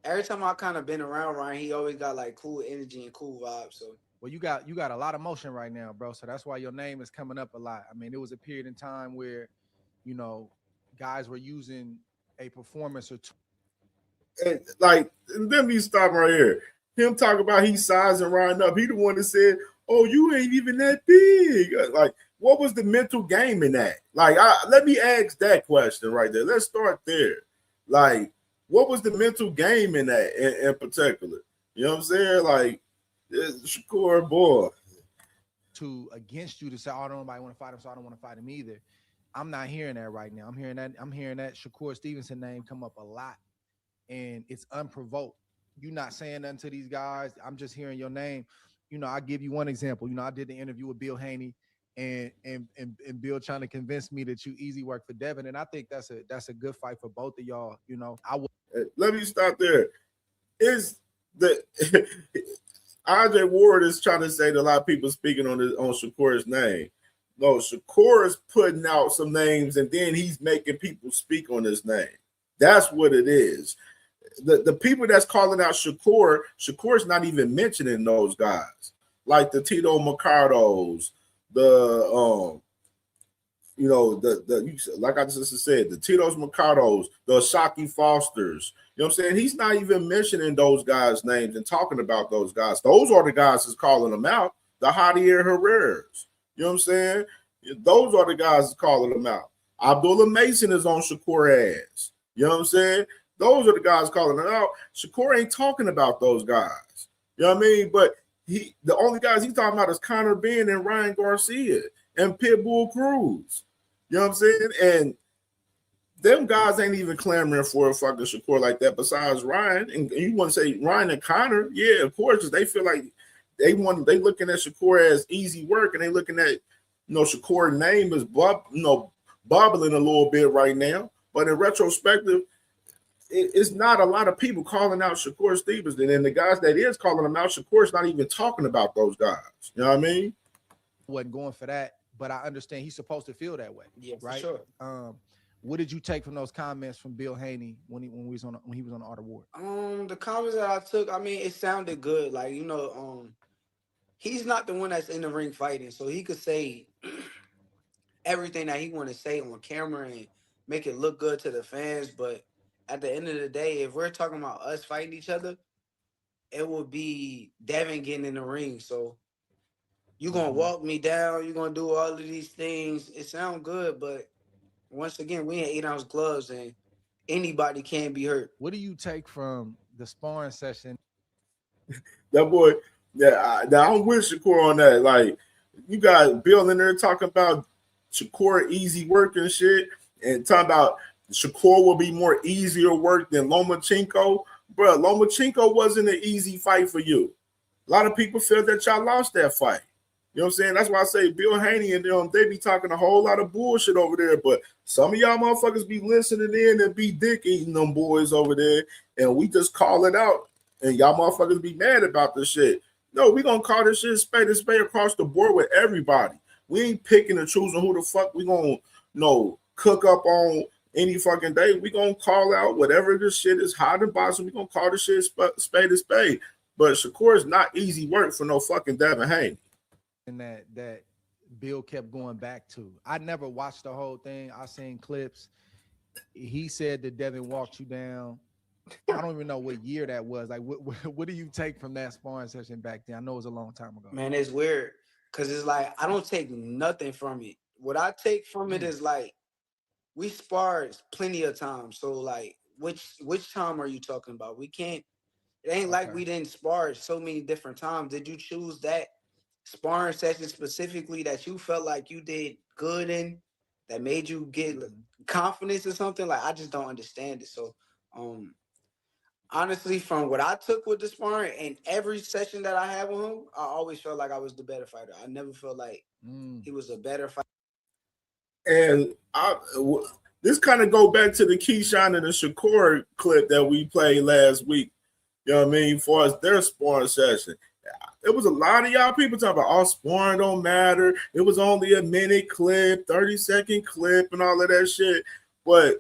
Every time I kind of been around Ryan, he always got like cool energy and cool vibes. So well, you got a lot of motion right now, bro. So that's why your name is coming up a lot. I mean, there was a period in time where, you know, guys were using a performance or two. And like, and then we stop right here. Him talking about he sizing Ryan up. He the one that said, "Oh, you ain't even that big." Like, what was the mental game in that? Like, let me ask that question right there. Let's start there. Like, what was the mental game in that in particular? You know what I'm saying? Like, Shakur, boy. To against you to say, "Oh, nobody want to fight him, so I don't want to fight him either." I'm not hearing that right now. I'm hearing that Shakur Stevenson name come up a lot, and it's unprovoked. You're not saying nothing to these guys. I'm just hearing your name. You know, I'll give you one example. You know, I did the interview with Bill Haney, and Bill trying to convince me that you easy work for Devin, and I think that's a good fight for both of y'all. You know, let me stop there. Is the Andre Ward is trying to say that a lot of people speaking on Shakur's name. No, Shakur is putting out some names, and then he's making people speak on his name. That's what it is. The people that's calling out Shakur's not even mentioning those guys, like the Tito Mercados, the you know, like I just said, the Tito's Mercados, the Ashaki Fosters. You know what I'm saying? He's not even mentioning those guys' names and talking about those guys. Those are the guys that's calling them out. The Javier Herreras. You know what I'm saying? Those are the guys that's calling them out. Abdullah Mason is on Shakur ass. You know what I'm saying? Those are the guys calling them out. Shakur ain't talking about those guys. You know what I mean? But the only guys he's talking about is Conor Benn and Ryan Garcia and Pitbull Cruz. You know what I'm saying? And them guys ain't even clamoring for a fucking Shakur like that besides Ryan. And you want to say Ryan and Conor? Yeah, of course, because they feel like they looking at Shakur as easy work, and they looking at, you know, Shakur's name is bobbling a little bit right now. But in retrospective, it's not a lot of people calling out Shakur Stevenson, and the guys that is calling him out, Shakur's not even talking about those guys. You know what I mean? Wasn't going for that, but I understand he's supposed to feel that way. Yeah, right. For sure. What did you take from those comments from Bill Haney when he was on the Art Award? The comments that I took, I mean, it sounded good. Like, you know, he's not the one that's in the ring fighting, so he could say everything that he want to say on camera and make it look good to the fans. But at the end of the day, if we're talking about us fighting each other, it will be Devin getting in the ring. So you're gonna walk me down, you're gonna do all of these things. It sounds good, but once again, we in 8-ounce gloves and anybody can be hurt. What do you take from the sparring session? That boy, I'm with Shakur on that. Like, you got Bill in there talking about Shakur easy work and shit, and talking about Shakur will be more easier work than Lomachenko. Bro, Lomachenko wasn't an easy fight for you. A lot of people feel that y'all lost that fight. You know what I'm saying? That's why I say Bill Haney and them, they be talking a whole lot of bullshit over there. But some of y'all motherfuckers be listening in and be dick eating them boys over there. And we just call it out. And y'all motherfuckers be mad about this shit. No, we gonna call this shit spade to spade across the board with everybody. We ain't picking and choosing who the fuck we gonna cook up on any fucking day. We gonna call out whatever this shit is hot and boxing. We gonna call this shit spade to spade. But Shakur is not easy work for no fucking Devin Haney. And that Bill kept going back to. I never watched the whole thing. I seen clips. He said that Devin walked you down. I don't even know what year that was. Like, what do you take from that sparring session back then? I know it was a long time ago. Man, it's weird because it's like I don't take nothing from it. What I take from it is like we sparred plenty of times. So like, which time are you talking about? We can't. It ain't like we didn't spar so many different times. Did you choose that sparring session specifically that you felt like you did good in, that made you get confidence or something? Like, I just don't understand it. So honestly, from what I took with the sparring and every session that I had with him, I always felt like I was the better fighter. I never felt like he was a better fighter. And this kind of go back to the Keyshawn and the Shakur clip that we played last week. You know what I mean? As far as their sparring session. It was a lot of y'all people talking about, sparring don't matter. It was only a minute clip, 30-second clip, and all of that shit. But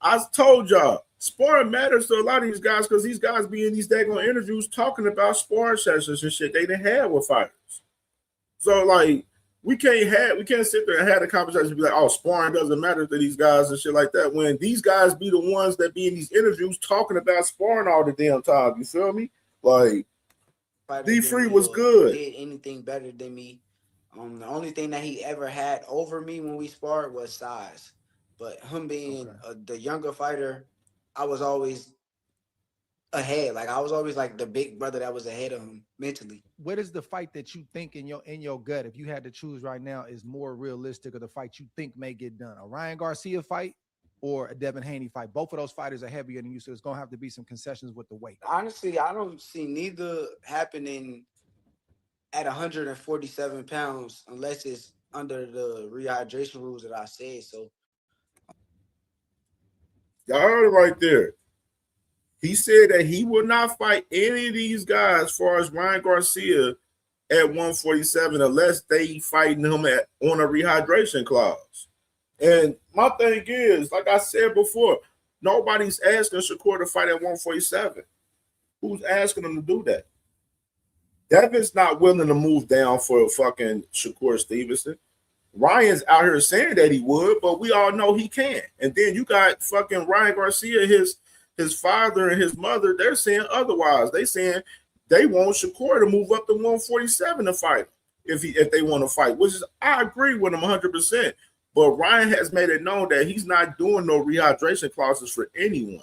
I told y'all, sparring matters to a lot of these guys because these guys be in these daggone interviews talking about sparring sessions and shit they didn't have with fighters. So, like, we can't sit there and have a conversation and be like, sparring doesn't matter to these guys and shit like that, when these guys be the ones that be in these interviews talking about sparring all the damn time. You feel me? Like, D-Free was good. Did anything better than me. The only thing that he ever had over me when we sparred was size. But him being the younger fighter, I was always ahead. Like, I was always like the big brother that was ahead of him mentally. What is the fight that you think in your gut, if you had to choose right now, is more realistic, or the fight you think may get done? A Ryan Garcia fight or a Devin Haney fight? Both of those fighters are heavier than you, so it's gonna have to be some concessions with the weight. Honestly, I don't see neither happening at 147 pounds unless it's under the rehydration rules that I said. So y'all heard it right there. He said that he will not fight any of these guys as far as Ryan Garcia at 147 unless they fighting him on a rehydration clause. And my thing is, like I said before, nobody's asking Shakur to fight at 147. Who's asking him to do that? Devin's not willing to move down for fucking Shakur Stevenson. Ryan's out here saying that he would, but we all know he can't. And then you got fucking Ryan Garcia, his father and his mother, they're saying otherwise. They saying they want Shakur to move up to 147 to fight if they want to fight, which is I agree with him 100%. But Ryan has made it known that he's not doing no rehydration clauses for anyone.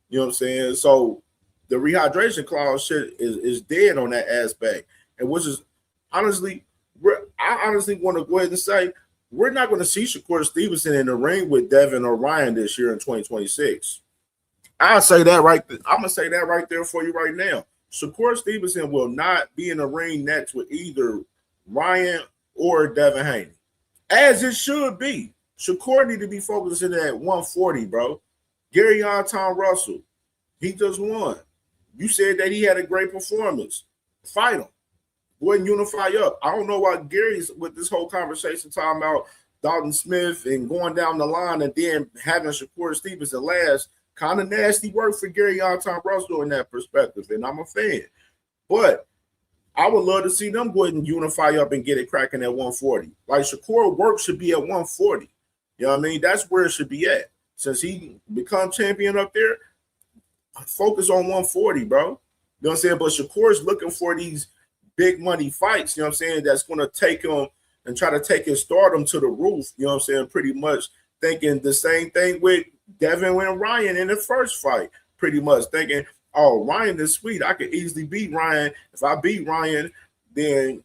You know what I'm saying? So the rehydration clause shit is dead on that aspect. And which is honestly, I honestly want to go ahead and say we're not going to see Shakur Stevenson in the ring with Devin or Ryan this year in 2026. I'll say that right there. I'm gonna say that right there for you right now. Shakur Stevenson will not be in the ring next with either Ryan or Devin Haney. As it should be. Shakur need to be focusing at 140, bro. Gary Tom Russell, he just won. You said that he had a great performance. Fight him. Go ahead and unify up. I don't know why Gary's with this whole conversation talking about Dalton Smith and going down the line and then having Shakur Stevenson last. Kind of nasty work for Gary Tom Russell in that perspective, and I'm a fan. But I would love to see them go ahead and unify up and get it cracking at 140. Like Shakur work should be at 140. You know what I mean? That's where it should be at. Since he become champion up there, focus on 140, bro. You know what I'm saying? But Shakur's looking for these big money fights, you know what I'm saying, that's going to take him and try to take his stardom to the roof, you know what I'm saying, pretty much thinking the same thing with Devin and Ryan in the first fight, pretty much thinking, oh, Ryan is sweet. I could easily beat Ryan. If I beat Ryan, then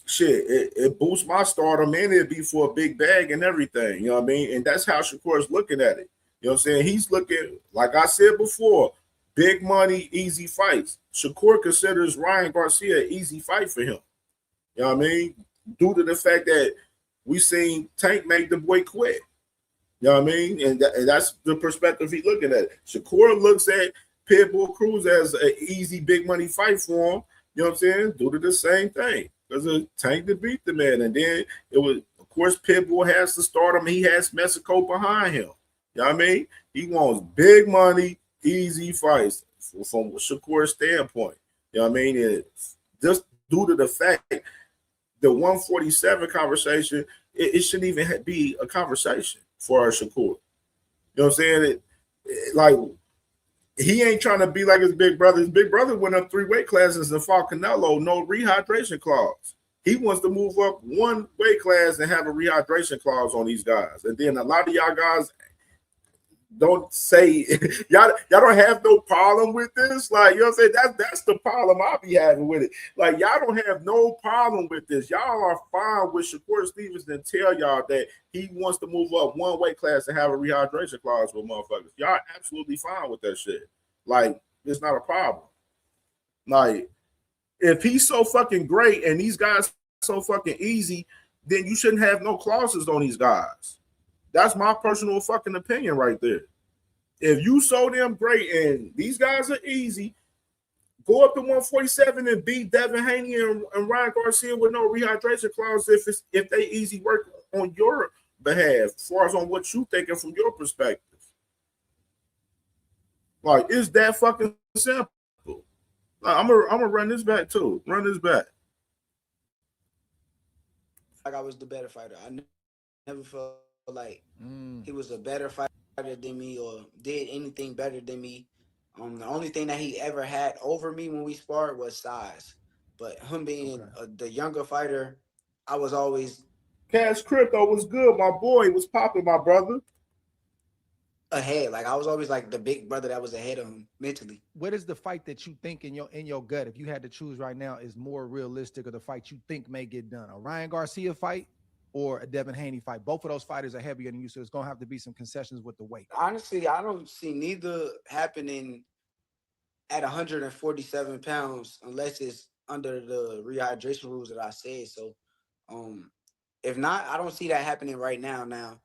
shit, it boosts my stardom and it'd be for a big bag and everything, you know what I mean? And that's how Shakur's looking at it. You know what I'm saying? He's looking, like I said before, big money, easy fights. Shakur considers Ryan Garcia an easy fight for him. You know what I mean? Due to the fact that we seen Tank make the boy quit. You know what I mean? And that's the perspective he's looking at. Shakur looks at Pitbull Cruz as an easy big money fight for him. You know what I'm saying? Due to the same thing. Because of Tank to beat the man. And then it was, of course, Pitbull has to start him. He has Mexico behind him. You know what I mean? He wants big money, easy fights from Shakur's standpoint. You know what I mean? And just due to the fact the 147 conversation, it shouldn't even be a conversation for Shakur. You know what I'm saying? Like, he ain't trying to be like his big brother. His big brother went up 3 weight classes and fought Canelo, no rehydration clause. He wants to move up 1 weight class and have a rehydration clause on these guys. And then a lot of y'all guys don't say y'all don't have no problem with this. Like, you know what I'm saying? That's the problem I be having with it. Like, y'all don't have no problem with this. Y'all are fine with Shakur Stevenson tell y'all that he wants to move up 1 weight class and have a rehydration clause with motherfuckers. Y'all absolutely fine with that shit. Like, it's not a problem. Like, if he's so fucking great and these guys so fucking easy, then you shouldn't have no clauses on these guys. That's my personal fucking opinion right there. If you so damn great and these guys are easy, go up to 147 and beat Devin Haney and Ryan Garcia with no rehydration clause if they easy work on your behalf, as far as on what you thinking from your perspective. Like, it's that fucking simple. Like, I'm gonna run this back too. Run this back. Like, I was the better fighter. I never felt like he was a better fighter than me or did anything better than me. The only thing that he ever had over me when we sparred was size. But him being the younger fighter, I was always... Cash Crypto was good. My boy was popping, my brother. Ahead. Like, I was always like the big brother that was ahead of him mentally. What is the fight that you think in your gut, if you had to choose right now, is more realistic, or the fight you think may get done? A Ryan Garcia fight or a Devin Haney fight? Both of those fighters are heavier than you, so it's going to have to be some concessions with the weight. Honestly, I don't see neither happening at 147 pounds unless it's under the rehydration rules that I said. So, if not, I don't see that happening right now. Now,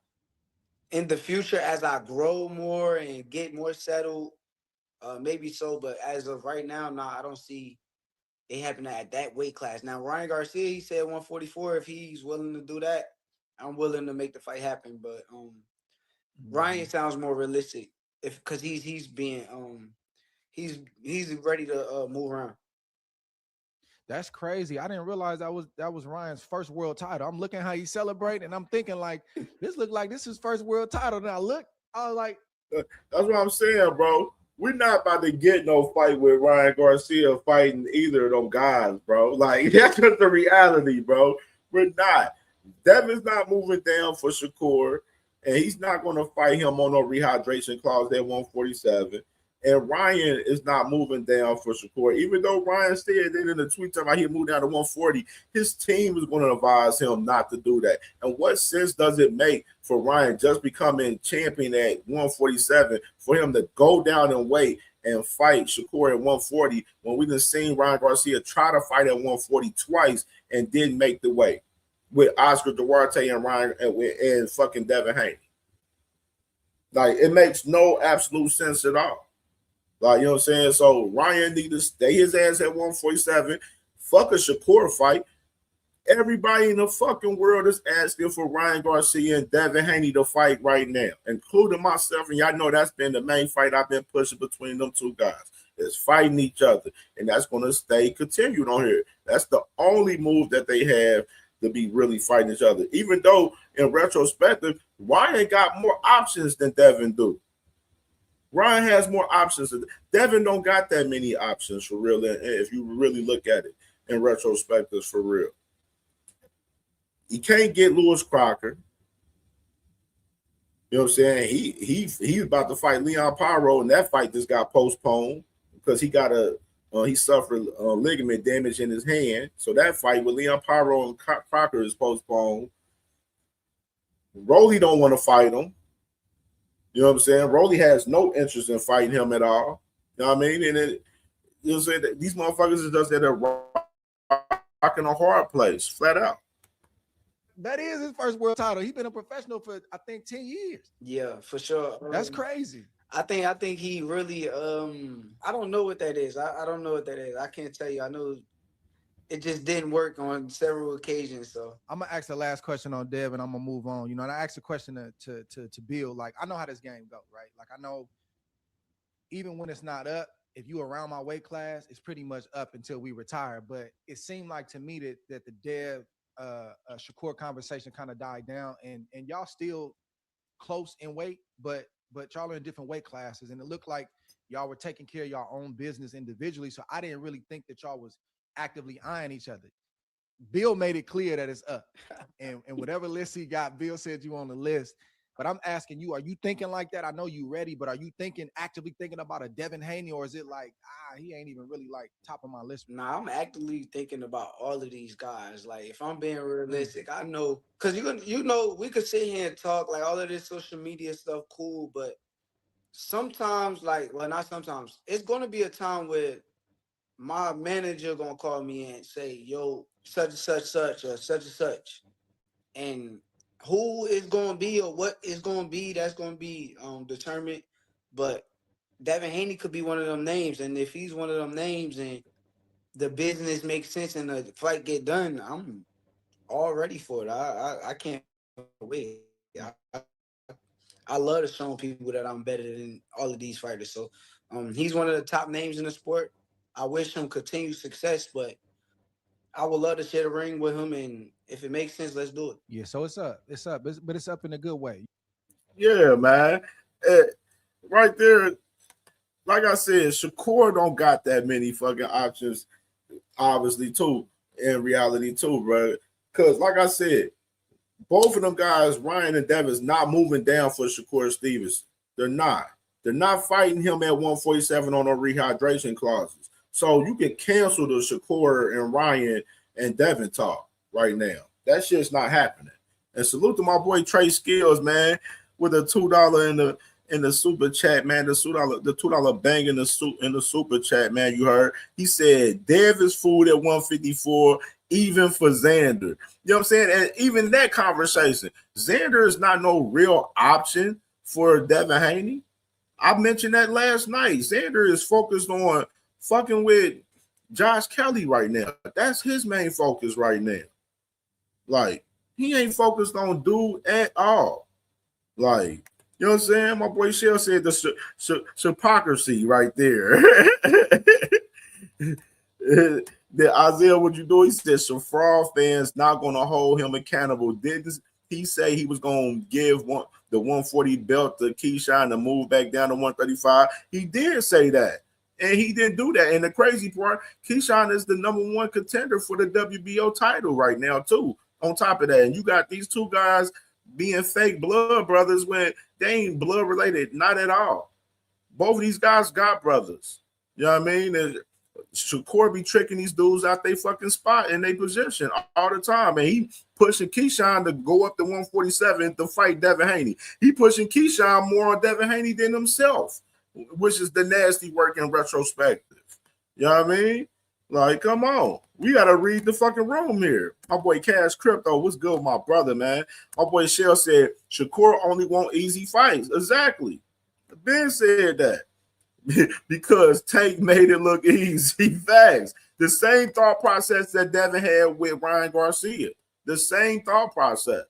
in the future, as I grow more and get more settled, maybe so. But as of right now, I don't see it happening at that weight class. Now, Ryan Garcia, he said 144. If he's willing to do that, I'm willing to make the fight happen. But Ryan sounds more realistic because he's being he's ready to move around. That's crazy. I didn't realize that was Ryan's first world title. I'm looking how he celebrated, and I'm thinking like this looked like this is his first world title. And I was like, that's what I'm saying, bro. We're not about to get no fight with Ryan Garcia fighting either of them guys, bro. Like, that's just the reality, bro. We're not. Devin's not moving down for Shakur, and he's not going to fight him on no rehydration clause at 147. And Ryan is not moving down for Shakur. Even though Ryan said that in the tweet about he moved down to 140, his team is going to advise him not to do that. And what sense does it make for Ryan just becoming champion at 147 for him to go down in weight and fight Shakur at 140 when we done seen Ryan Garcia try to fight at 140 twice and didn't make the weight with Oscar Duarte and Ryan and fucking Devin Haney? Like, it makes no absolute sense at all. Like, you know what I'm saying? So Ryan need to stay his ass at 147. Fuck a Shakur fight. Everybody in the fucking world is asking for Ryan Garcia and Devin Haney to fight right now, including myself. And y'all know that's been the main fight I've been pushing between them two guys. Is fighting each other. And that's going to stay continued on here. That's the only move that they have to be really fighting each other. Even though, in retrospective, Ryan got more options than Devin do. Ryan has more options. Devin don't got that many options for real. And if you really look at it in retrospective, for real, he can't get Lewis Crocker. You know what I'm saying? He's about to fight Leon Pyro, and that fight just got postponed because he suffered ligament damage in his hand. So that fight with Leon Pyro and Crocker is postponed. Rolly don't want to fight him. You know what I'm saying? Rolly has no interest in fighting him at all. You know what I mean? And you know what I'm saying? These motherfuckers is just that they're rocking a hard place, flat out. That is his first world title. He's been a professional for, I think, 10 years. Yeah, for sure. That's crazy. I think he really I don't know what that is. I don't know what that is. I can't tell you. I know it just didn't work on several occasions. So I'm gonna ask the last question on Dev, and I'm gonna move on. You know, and I asked a question to Bill. Like, I know how this game go, right? Like, I know even when it's not up, if you around my weight class, it's pretty much up until we retire. But it seemed like to me that the Dev Shakur conversation kind of died down, and y'all still close in weight, but y'all are in different weight classes, and it looked like y'all were taking care of y'all own business individually. So I didn't really think that y'all was actively eyeing each other. Bill made it clear that it's up, and whatever list he got, Bill said you on the list. But I'm asking you, are you thinking like that? I know you ready, but are you actively thinking about a Devin Haney, or is it like, he ain't even really like top of my list? Nah, I'm actively thinking about all of these guys. Like, if I'm being realistic, I know, because you know, we could sit here and talk like all of this social media stuff, cool, but sometimes, not sometimes, it's gonna be a time where my manager gonna call me and say, yo, such and such or such and such, and who is going to be or what is going to be, that's going to be determined. But Devin Haney could be one of them names. And if he's one of them names and the business makes sense and the fight get done, I'm all ready for it. I can't wait. I love to show people that I'm better than all of these fighters. So he's one of the top names in the sport. I wish him continued success, but I would love to share the ring with him, and if it makes sense, let's do it. Yeah, so it's up, but it's up in a good way. Yeah, man. Right there, like I said, Shakur don't got that many fucking options, obviously, too, in reality, too, bro. Because, like I said, both of them guys, Ryan and Devin, is not moving down for Shakur Stevenson. They're not. They're not fighting him at 147 on no rehydration clauses. So you can cancel the Shakur and Ryan and Devin talk right now. That shit's not happening. And salute to my boy Trey Skills, man, with a $2 in the super chat, man. The $2 bang in the super chat, man. You heard? He said Dev is food at 154, even for Xander. You know what I'm saying? And even that conversation, Xander is not no real option for Devin Haney. I mentioned that last night. Xander is focused on fucking with Josh Kelly right now. That's his main focus right now. Like, he ain't focused on dude at all. Like, you know what I'm saying? My boy Shell said the hypocrisy right there. You That Isaiah, what you do? He said Shafar fans not going to hold him accountable. Didn't he say he was going to give the 140 belt to Keyshawn to move back down to 135? He did say that, and he didn't do that. And the crazy part, Keyshawn is the #1 contender for the WBO title right now, too. On top of that, and you got these two guys being fake blood brothers when they ain't blood related, not at all. Both of these guys got brothers. You know what I mean? And Shakur be tricking these dudes out they fucking spot in their position all the time. And he pushing Keyshawn to go up to 147 to fight Devin Haney. He pushing Keyshawn more on Devin Haney than himself, which is the nasty work in retrospective. You know what I mean? Like, come on. We got to read the fucking room here. My boy Cash Crypto, what's good with my brother, man? My boy Shell said, Shakur only want easy fights. Exactly. Ben said that. Because Tank made it look easy. Facts. The same thought process that Devin had with Ryan Garcia. The same thought process.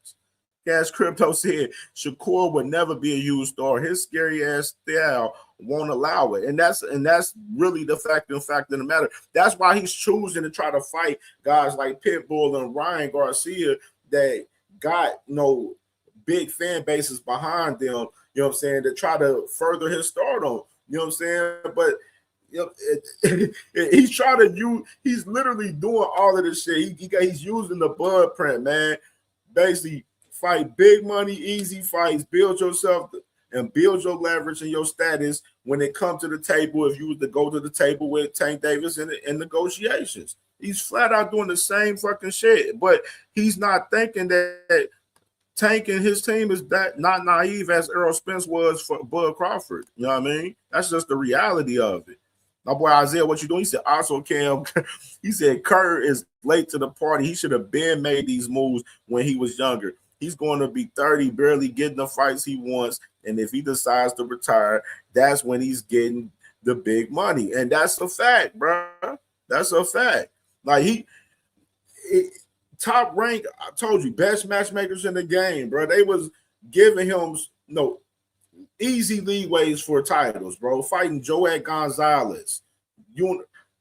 Cash Crypto said Shakur would never be a huge star. His scary ass style won't allow it. And that's really the fact of the matter. That's why he's choosing to try to fight guys like Pitbull and Ryan Garcia that got big fan bases behind them, you know what I'm saying, to try to further his stardom. You know what I'm saying? But he's trying to he's literally doing all of this shit. He's using the blood print, man. Basically, fight big money, easy fights, build yourself and build your leverage and your status when it comes to the table. If you was to go to the table with Tank Davis in negotiations, he's flat out doing the same fucking shit. But he's not thinking that Tank and his team is that not naive as Errol Spence was for Bud Crawford. You know what I mean? That's just the reality of it. My boy Isaiah, what you doing? He said, also, Cam, he said, Kurt is late to the party. He should have been made these moves when he was younger. He's going to be 30, barely getting the fights he wants. And if he decides to retire, that's when he's getting the big money. And that's a fact, bro. That's a fact. Like, top rank, I told you, best matchmakers in the game, bro. They was giving him easy leeways for titles, bro. Fighting Joet Gonzalez,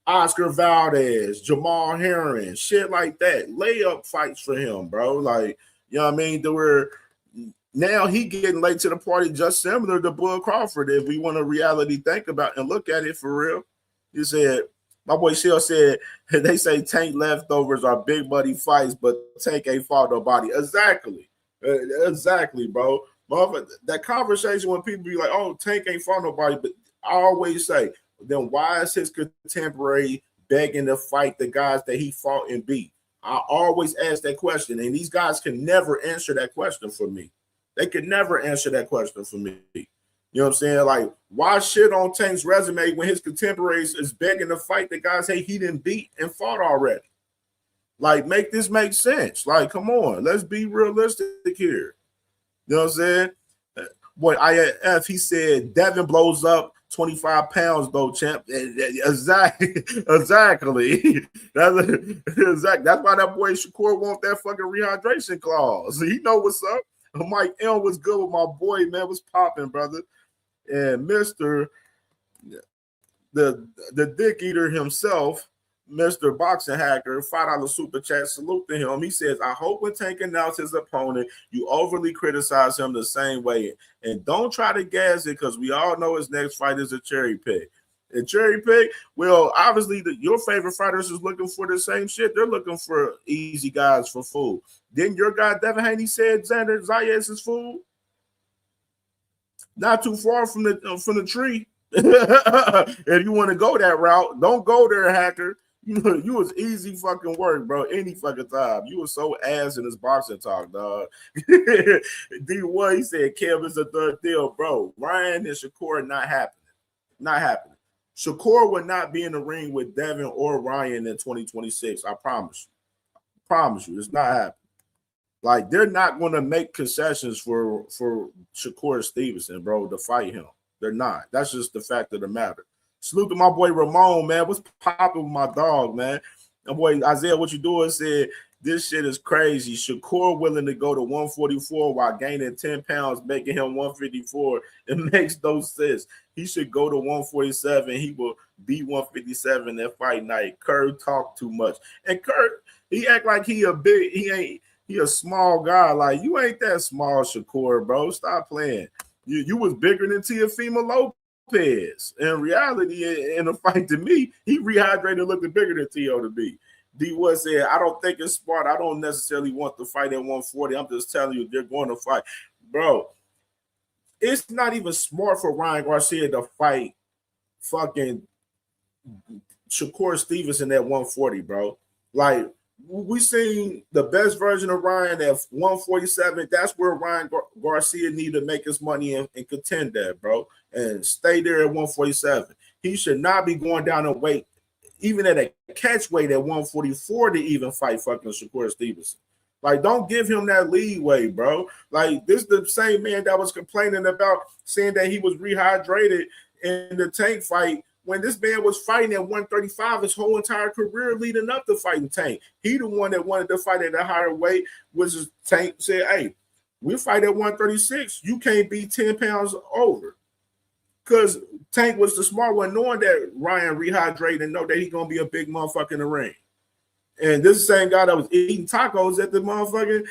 Oscar Valdez, Jamal Herring, shit like that. Layup fights for him, bro. Like, you know what I mean? Now he getting late to the party just similar to Bud Crawford, if we want to reality think about and look at it for real. He said, my boy Shell said, they say Tank leftovers are big buddy fights, but Tank ain't fought nobody. Exactly. Exactly, bro. That conversation when people be like, oh, Tank ain't fought nobody, but I always say, then why is his contemporary begging to fight the guys that he fought and beat? I always ask that question, and these guys can never answer that question for me. They could never answer that question for me. You know what I'm saying? Like, why shit on Tank's resume when his contemporaries is begging to fight the guys he didn't beat and fought already? Like, make this make sense. Like, come on. Let's be realistic here. You know what I'm saying? Boy, IF, he said, Devin blows up 25 pounds, though, champ. Exactly. That's why that boy Shakur want that fucking rehydration clause. He know what's up. Mike M was good with my boy, man. Was popping, brother. And Mr. the dick eater himself, Mr. Boxing Hacker, $5 super chat, salute to him. He says, I hope when Tank announces his opponent, you overly criticize him the same way. And don't try to gas it because we all know his next fight is a cherry pick. A cherry pick? Well, obviously, your favorite fighters is looking for the same shit. They're looking for easy guys for food. Then your guy, Devin Haney, said Xander Zayas is food. Not too far from the tree. If you want to go that route, don't go there, Hacker. You was easy fucking work, bro. Any fucking time. You was so ass in this boxing talk, dog. D1, he said, Kev is a third deal, bro. Ryan and Shakur not happening. Not happening. Shakur would not be in the ring with Devin or Ryan in 2026. I promise you. Promise you. It's not happening. Like, they're not going to make concessions for Shakur Stevenson, bro, to fight him. They're not. That's just the fact of the matter. Salute to my boy Ramon, man. What's popping with my dog, man? My boy Isaiah, what you doing? Said This shit is crazy. Shakur willing to go to 144 while gaining 10 pounds, making him 154. It makes no sense. He should go to 147. He will be 157 that fight night. Kerr talk too much. And Kerr, he act like he a small guy. Like, you ain't that small, Shakur, bro. Stop playing. You was bigger than Teofimo Lopez. In reality, in a fight to me, he rehydrated looking bigger than Teo to be. D Wood said, I don't think it's smart. I don't necessarily want to fight at 140. I'm just telling you, they're going to fight. Bro, it's not even smart for Ryan Garcia to fight fucking Shakur Stevenson at 140, bro. Like, we seen the best version of Ryan at 147. That's where Ryan Garcia need to make his money and contend that, bro, and stay there at 147. He should not be going down in weight, even at a catch weight at 144 to even fight fucking Shakur Stevenson. Like, don't give him that leeway, bro. Like, this is the same man that was complaining about saying that he was rehydrated in the Tank fight when this man was fighting at 135 his whole entire career leading up to fighting Tank. He the one that wanted to fight at a higher weight, which is Tank said, hey, we fight at 136. You can't be 10 pounds over. Because Tank was the smart one, knowing that Ryan rehydrated and know that he's going to be a big motherfucker in the ring. And this is the same guy that was eating tacos at the motherfucking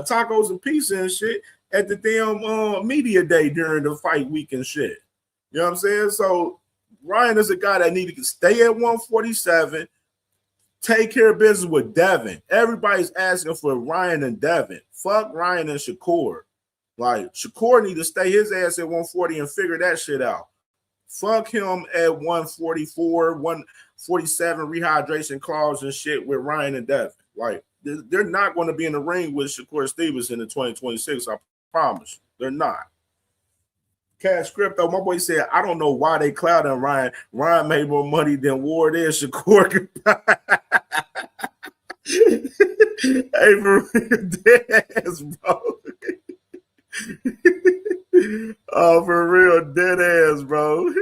tacos and pizza and shit at the damn media day during the fight week and shit. You know what I'm saying? So Ryan is a guy that needed to stay at 147, take care of business with Devin. Everybody's asking for Ryan and Devin. Fuck Ryan and Shakur. Like, Shakur need to stay his ass at 140 and figure that shit out. Fuck him at 144, 147 rehydration clause and shit with Ryan and Devin. Like, they're not going to be in the ring with Shakur Stevenson in 2026. I promise you. They're not. Cash Crypto, my boy said, I don't know why they clouding Ryan. Ryan made more money than Ward and Shakur. Hey, for real, dead ass, bro. Oh, for real, dead ass, bro.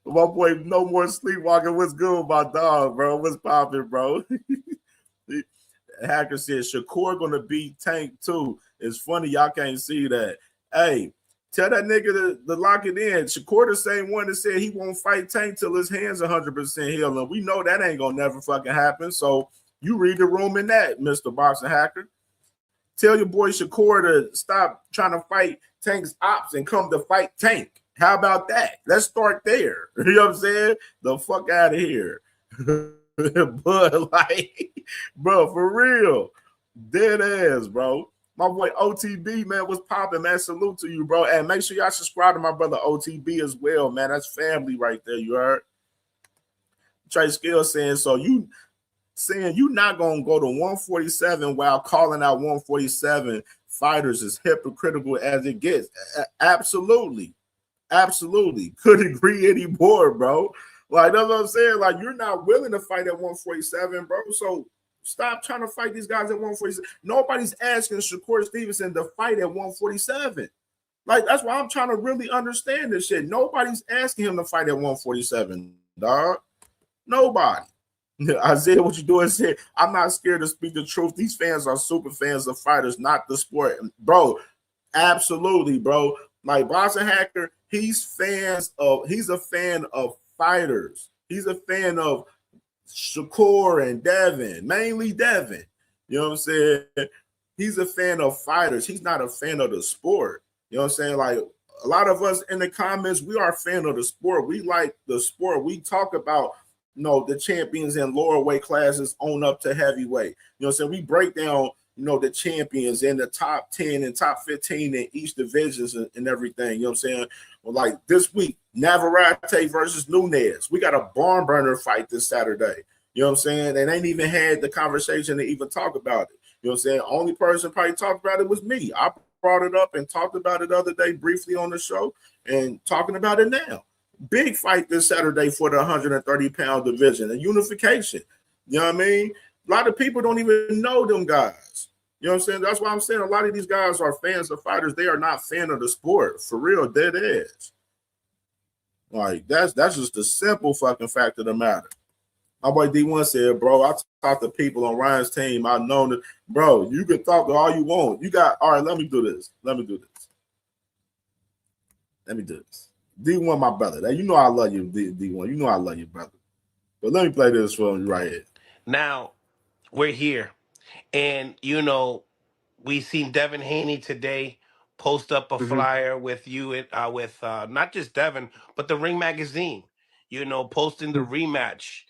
My boy, no more sleepwalking. What's good with my dog, bro? What's popping, bro? Hacker said Shakur gonna beat Tank too. It's funny y'all can't see that. Hey, tell that nigga to lock it in. Shakur the same one that said he won't fight Tank till his hands 100% healed, and we know that ain't gonna never fucking happen. So you read the room in that, Mr. Boxing Hacker. Tell your boy Shakur to stop trying to fight Tank's ops and come to fight Tank. How about that? Let's start there. You know what I'm saying? The fuck out of here. But like, bro, for real, dead ass, bro. My boy OTB, man, was popping, man. Salute to you, bro. And make sure y'all subscribe to my brother OTB as well, man. That's family right there. You heard? Trey Skill saying, so you saying you not gonna go to 147 while calling out 147 fighters as hypocritical as it gets. Absolutely. Couldn't agree anymore, bro. Like, that's what I'm saying. Like, you're not willing to fight at 147, bro. So stop trying to fight these guys at 147. Nobody's asking Shakur Stevenson to fight at 147. Like, that's why I'm trying to really understand this shit. Nobody's asking him to fight at 147, dog. Nobody. Isaiah, what you doing? Said, I'm not scared to speak the truth. These fans are super fans of fighters, not the sport. Bro, absolutely, bro. Like, Boxing Hacker, he's a fan of fighters. He's a fan of Shakur and Devin, mainly Devin. You know what I'm saying? He's a fan of fighters. He's not a fan of the sport. You know what I'm saying? Like, a lot of us in the comments, we are a fan of the sport. We like the sport. We talk about, the champions in lower weight classes on up to heavyweight. You know what I'm saying? We break down, the champions in the top 10 and top 15 in each divisions and everything. You know what I'm saying? Well, like this week, Navarrete versus Nunes. We got a barn burner fight this Saturday. You know what I'm saying? And ain't even had the conversation to even talk about it. You know what I'm saying? Only person probably talked about it was me. I brought it up and talked about it the other day briefly on the show and talking about it now. Big fight this Saturday for the 130-pound division, a unification. You know what I mean? A lot of people don't even know them guys. You know what I'm saying? That's why I'm saying a lot of these guys are fans of fighters. They are not fan of the sport. For real, dead ass. Like, that's just the simple fucking fact of the matter. My boy D1 said, bro, I talked to people on Ryan's team. I know that, bro, you can talk to all you want. You got, all right, let me do this. D1, my brother. Now, you know I love you, D1. You know I love you, brother. But let me play this for you right here. Now, we're here. And, we seen Devin Haney today post up a flyer with you, with not just Devin, but the Ring Magazine, posting the rematch,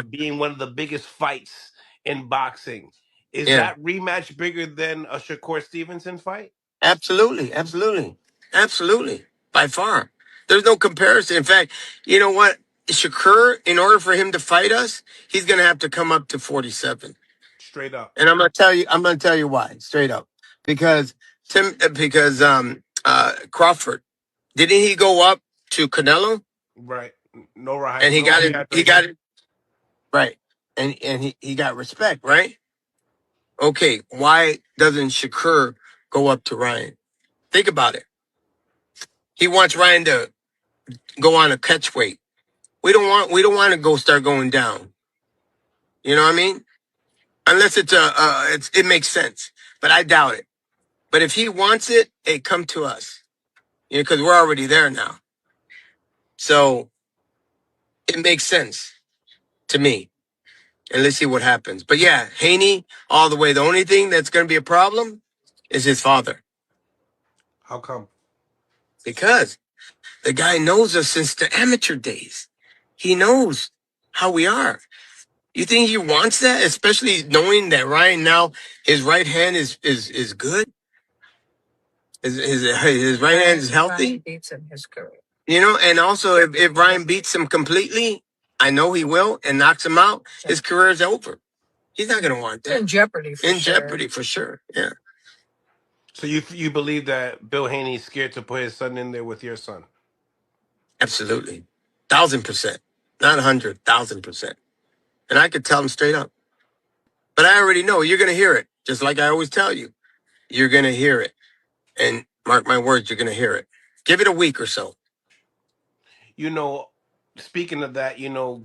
being one of the biggest fights in boxing. Is that rematch bigger than a Shakur Stevenson fight? Absolutely. By far. There's no comparison. In fact, you know what? Shakur, in order for him to fight us, he's going to have to come up to 47. Straight up. And I'm going to tell you why, straight up. Because Crawford, didn't he go up to Canelo? Right. No right. And he got it. Right. And he got respect, right? Okay, why doesn't Shakur go up to Ryan? Think about it. He wants Ryan to go on a catch weight. We don't want to start going down. You know what I mean? Unless it makes sense. But I doubt it. But if he wants it, hey, come to us. Because we're already there now. So it makes sense to me. And let's see what happens. But yeah, Haney, all the way. The only thing that's going to be a problem is his father. How come? Because the guy knows us since the amateur days. He knows how we are. You think he wants that, especially knowing that Ryan now, his right hand is good? His right hand is healthy? Ryan beats him his career. And also if Ryan beats him completely, I know he will, and knocks him out, his career is over. He's not going to want that. In jeopardy for sure, yeah. So you believe that Bill Haney's scared to put his son in there with your son? Absolutely. 1,000%. Not 100, 1,000%. And I could tell him straight up. But I already know you're going to hear it. Just like I always tell you. You're going to hear it. And mark my words, you're going to hear it. Give it a week or so. Speaking of that,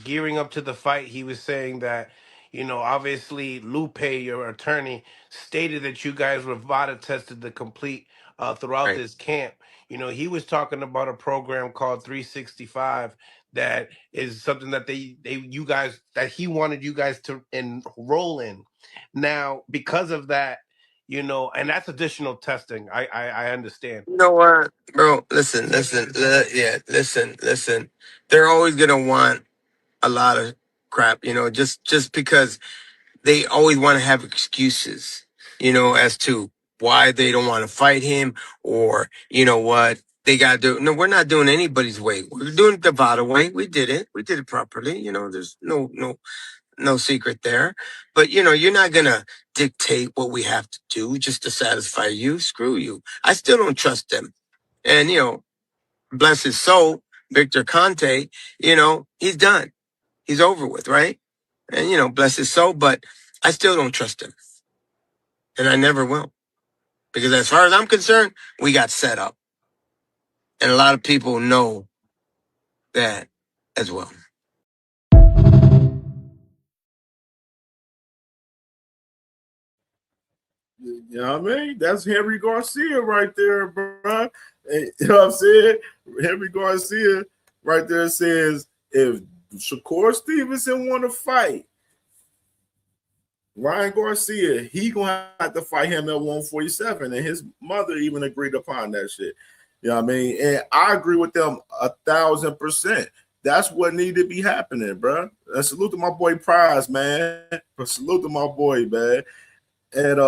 gearing up to the fight, he was saying that, obviously Lupe, your attorney, stated that you guys were VADA tested the complete throughout this camp. He was talking about a program called 365 that is something that that he wanted you guys to enroll in. Now, because of that, and that's additional testing. I understand. You know what, bro? Listen. They're always going to want a lot of crap, just because they always want to have excuses, as to why they don't want to fight him, or, what they got to do. No, we're not doing anybody's way. We're doing the VADA way. We did it properly. There's no secret there. But, you're not going to dictate what we have to do just to satisfy you. Screw you. I still don't trust them. And, bless his soul, Victor Conte, he's done. He's over with, right? And, bless his soul, but I still don't trust him. And I never will. Because as far as I'm concerned, we got set up. And a lot of people know that as well. You know what I mean? That's Henry Garcia right there, bro. You know what I'm saying? Henry Garcia right there says, if Shakur Stevenson want to fight Ryan Garcia, he gonna have to fight him at 147, and his mother even agreed upon that shit. You know what I mean? And I agree with them 1,000%. That's what needed to be happening, bro. And salute to my boy Prize, man. Salute to my boy, man. And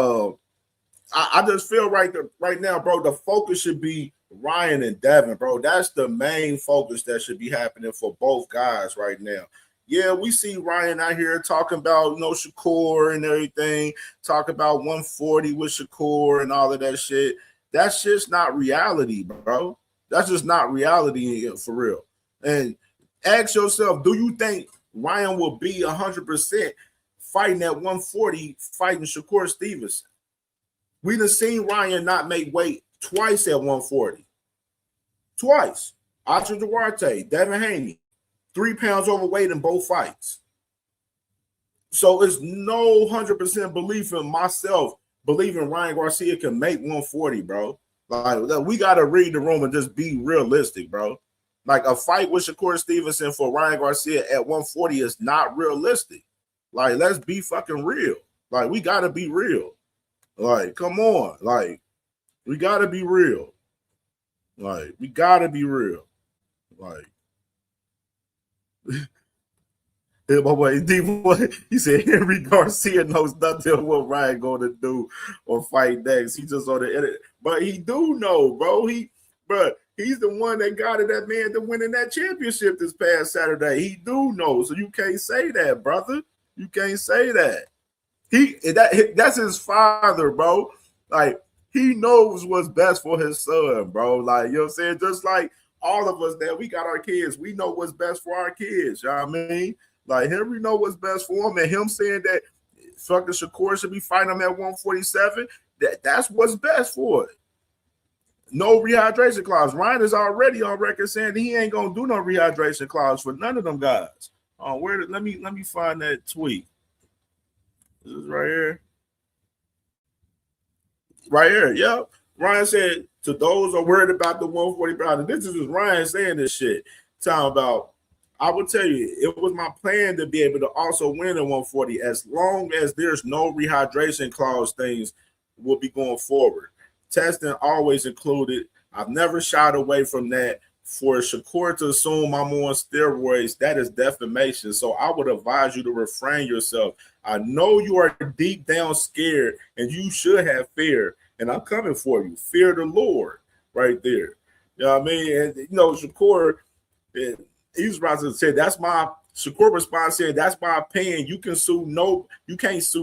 I just feel right now, bro, the focus should be Ryan and Devin, bro. That's the main focus that should be happening for both guys right now. Yeah, we see Ryan out here talking about, Shakur and everything, talk about 140 with Shakur and all of that shit. That's just not reality, bro. That's just not reality for real. And ask yourself, do you think Ryan will be 100% fighting at 140, fighting Shakur Stevenson? We done seen Ryan not make weight twice at 140. Twice. Archer Duarte, Devin Haney, 3 pounds overweight in both fights. So it's no 100% belief in myself, believing Ryan Garcia can make 140, bro. Like, we got to read the room and just be realistic, bro. Like, a fight with Shakur Stevenson for Ryan Garcia at 140 is not realistic. Like, let's be fucking real. Like, we got to be real. Like, come on. Like, we got to be real. Like, we got to be real. Like, my boy, D-Boy, he said Henry Garcia knows nothing what Ryan going to do or fight next. He just on the internet. But he do know, bro. He's the one that got that man to winning that championship this past Saturday. He do know. So you can't say that, brother. You can't say that. That's his father, bro. Like, he knows what's best for his son, bro. Like, you know what I'm saying? Just like all of us that we got our kids, we know what's best for our kids. You know what I mean? Like, Henry know what's best for him, and him saying that fucking Shakur should be fighting him at 147, that's what's best for it. No rehydration clause. Ryan is already on record saying that he ain't gonna do no rehydration clause for none of them guys. Let me find that tweet. This is right here. Right here, yep. Ryan said, to those who are worried about the 140 pound, and this is Ryan saying this shit, talking about, I will tell you, it was my plan to be able to also win at 140 as long as there's no rehydration clause things will be going forward. Testing always included. I've never shied away from that. For Shakur to assume I'm on steroids, that is defamation. So I would advise you to refrain yourself. I know you are deep down scared, and you should have fear. And I'm coming for you. Fear the Lord right there. You know what I mean? And, you know, Shakur, he was about to say, Shakur response said, that's my opinion. You can't sue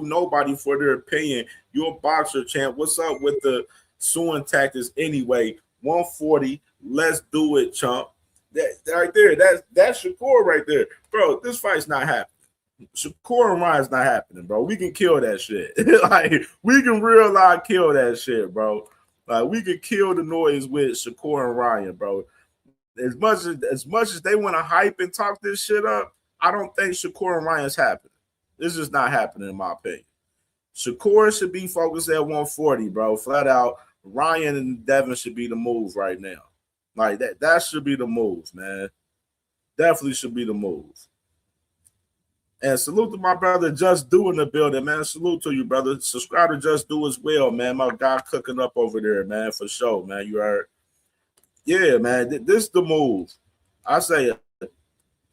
nobody for their opinion. You're a boxer, champ. What's up with the suing tactics anyway? 140, let's do it, chump. That right there, that's Shakur right there. Bro, this fight's not happening. Shakur and Ryan's not happening, bro. We can kill that shit. Like, we can real life kill that shit, bro. Like, we can kill the noise with Shakur and Ryan, bro. As much as they want to hype and talk this shit up, I don't think Shakur and Ryan's happening. This is not happening, in my opinion. Shakur should be focused at 140, bro. Flat out. Ryan and Devin should be the move right now. Like, that should be the move, man. Definitely should be the move. And salute to my brother Just Do in the building, man. Salute to you, brother. Subscribe to Just Do as well, man. My guy cooking up over there, man, for sure, man. You heard? Yeah, man. This is the move. I say,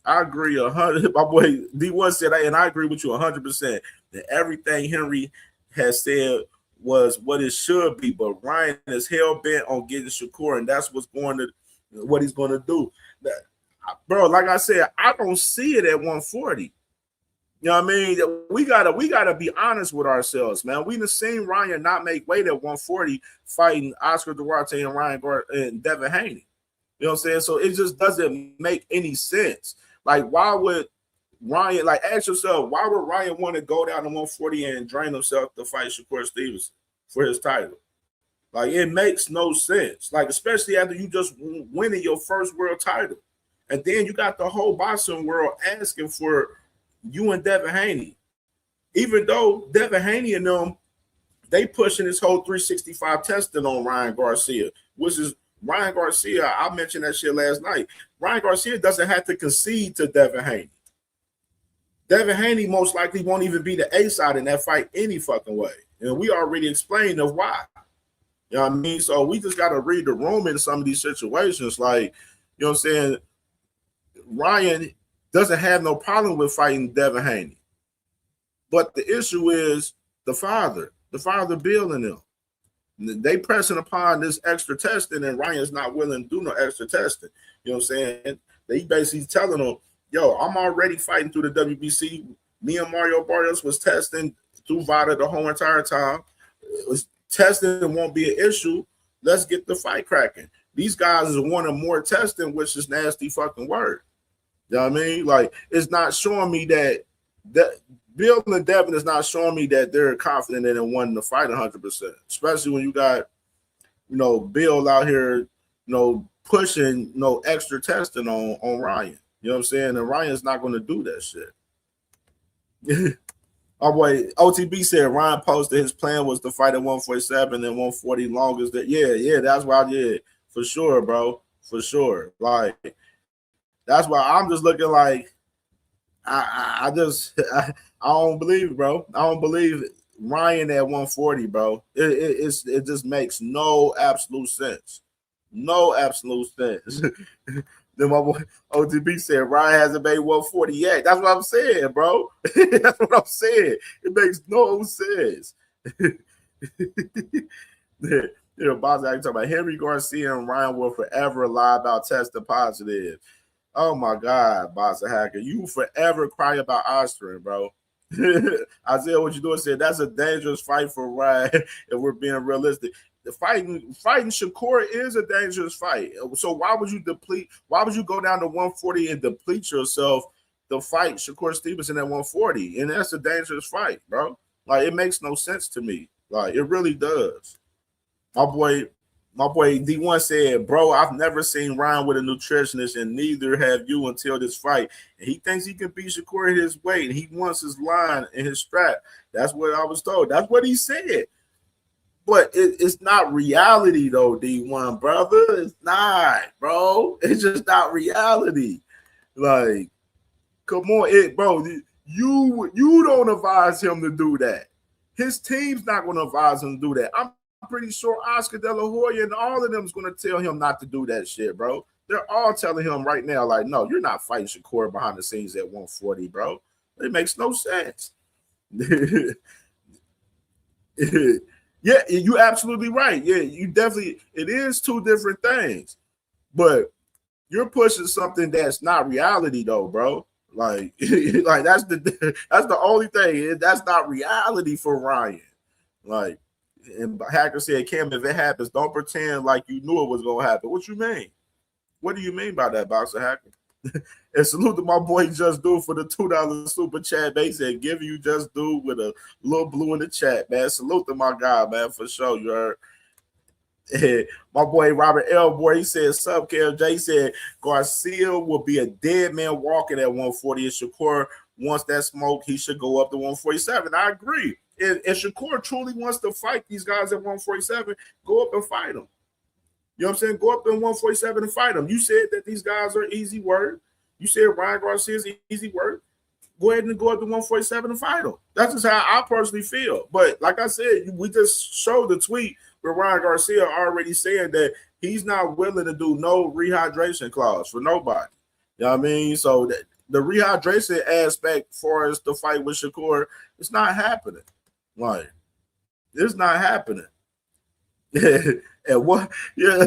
I agree 100. My boy D1 said, and I agree with you 100%, that everything Henry has said was what it should be, but Ryan is hell-bent on getting Shakur, and that's what he's going to do. Bro, like I said, I don't see it at 140. You know what I mean? We gotta be honest with ourselves, man. We done seen Ryan not make weight at 140 fighting Oscar Duarte and Devin Haney. You know what I'm saying? So it just doesn't make any sense. Like, why would Ryan, like, ask yourself, why would Ryan want to go down to 140 and drain himself to fight Shakur Stevenson for his title? Like, it makes no sense. Like, especially after you just winning your first world title. And then you got the whole boxing world asking for you and Devin Haney. Even though Devin Haney and them, they pushing this whole 365 testing on Ryan Garcia, which is Ryan Garcia. I mentioned that shit last night. Ryan Garcia doesn't have to concede to Devin Haney. Devin Haney most likely won't even be the A side in that fight any fucking way. And we already explained of why. You know what I mean? So we just got to read the room in some of these situations. Like, you know what I'm saying? Ryan doesn't have no problem with fighting Devin Haney. But the issue is the father Bill and them. They pressing upon this extra testing, and Ryan's not willing to do no extra testing. You know what I'm saying? They basically telling him, yo, I'm already fighting through the WBC. Me and Mario Barrios was testing through VADA the whole entire time. Testing won't be an issue. Let's get the fight cracking. These guys is wanting more testing, which is nasty fucking word. You know what I mean? Like, it's not showing me that Bill and Devin is not showing me that they're confident in and wanting to fight 100%, especially when you got, you know, Bill out here, you know, pushing, you know, extra testing on Ryan. You know what I'm saying? And Ryan's not going to do that shit. Oh boy, OTB said Ryan posted his plan was to fight at 147 and 140 longest. Yeah, that's what I did for sure, bro, for sure. Like that's why I'm just looking like I don't believe it, bro. I don't believe Ryan at 140, bro. It just makes no absolute sense. No absolute sense. Then my boy OTB said Ryan hasn't made 140 yet. That's what I'm saying, bro. That's what I'm saying. It makes no sense. Boss talking about Henry Garcia and Ryan will forever lie about testing positive. Oh my God, Boss Hacker, you forever cry about Ostrin, bro. Isaiah, what you doing? Said that's a dangerous fight for Ryan. If we're being realistic, the fighting Shakur is a dangerous fight. So why would you deplete? Why would you go down to 140 and deplete yourself to fight Shakur Stevenson at 140? And that's a dangerous fight, bro. Like it makes no sense to me. Like it really does. My boy D1 said, bro, I've never seen Ryan with a nutritionist, and neither have you until this fight. And he thinks he can beat Shakur at his weight. He wants his line and his strap. That's what I was told. That's what he said. But it's not reality, though, D1, brother. It's not, bro. It's just not reality. Like, come on, bro. You don't advise him to do that. His team's not going to advise him to do that. I'm pretty sure Oscar De La Hoya and all of them is going to tell him not to do that shit, bro. They're all telling him right now, like, no, you're not fighting Shakur behind the scenes at 140, bro. It makes no sense. Yeah, you're absolutely right. Yeah, you definitely, it is two different things, but you're pushing something that's not reality, though, bro. Like, like that's the only thing. That's not reality for Ryan. Like, and Hacker said, Cam, if it happens, don't pretend like you knew it was gonna happen. What you mean? What do you mean by that, Boxer Hacker? And salute to my boy Just Do for the $2 super chat. They said, give you Just Do with a little blue in the chat, man. Salute to my guy, man, for sure. You heard. My boy Robert L. Boy, he said, sub Cam J said Garcia will be a dead man walking at 140. And Shakur wants that smoke, he should go up to 147. I agree. If Shakur truly wants to fight these guys at 147, go up and fight them. You know what I'm saying? Go up in 147 and fight them. You said that these guys are easy work. You said Ryan Garcia is easy work. Go ahead and go up to 147 and fight them. That's just how I personally feel. But like I said, we just showed the tweet with Ryan Garcia already saying that he's not willing to do no rehydration clause for nobody. You know what I mean? So the rehydration aspect for us to fight with Shakur, it's not happening. Like, it's not happening. And what? Yeah,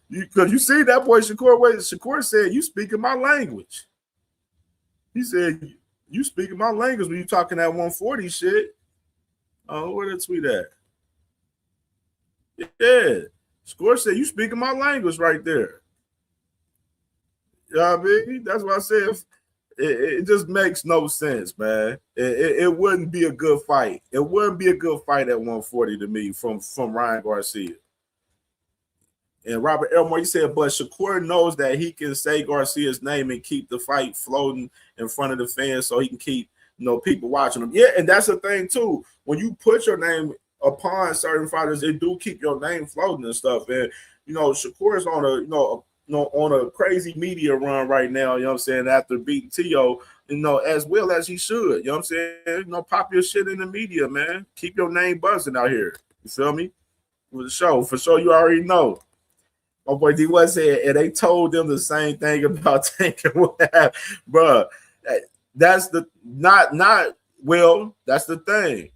because you see that boy Shakur said, "You speaking my language." He said, "You speaking my language when you talking that 140 shit." Oh, where the tweet at? Yeah, Shakur said, "You speaking my language right there." You know what I mean? That's what I said. It just makes no sense, man. It wouldn't be a good fight. It wouldn't be a good fight at 140 to me from Ryan Garcia. And Robert Elmore, he said, but Shakur knows that he can say Garcia's name and keep the fight floating in front of the fans so he can keep, people watching him. Yeah, and that's the thing, too. When you put your name upon certain fighters, they do keep your name floating and stuff. And, Shakur's on a crazy media run right now, you know what I'm saying, after beating T.O., as well as he should. You know what I'm saying? Pop your shit in the media, man. Keep your name buzzing out here. You feel me? For sure, you already know. My boy D1 said, and they told them the same thing about Tank and what happened. Bruh, that's the that's the thing.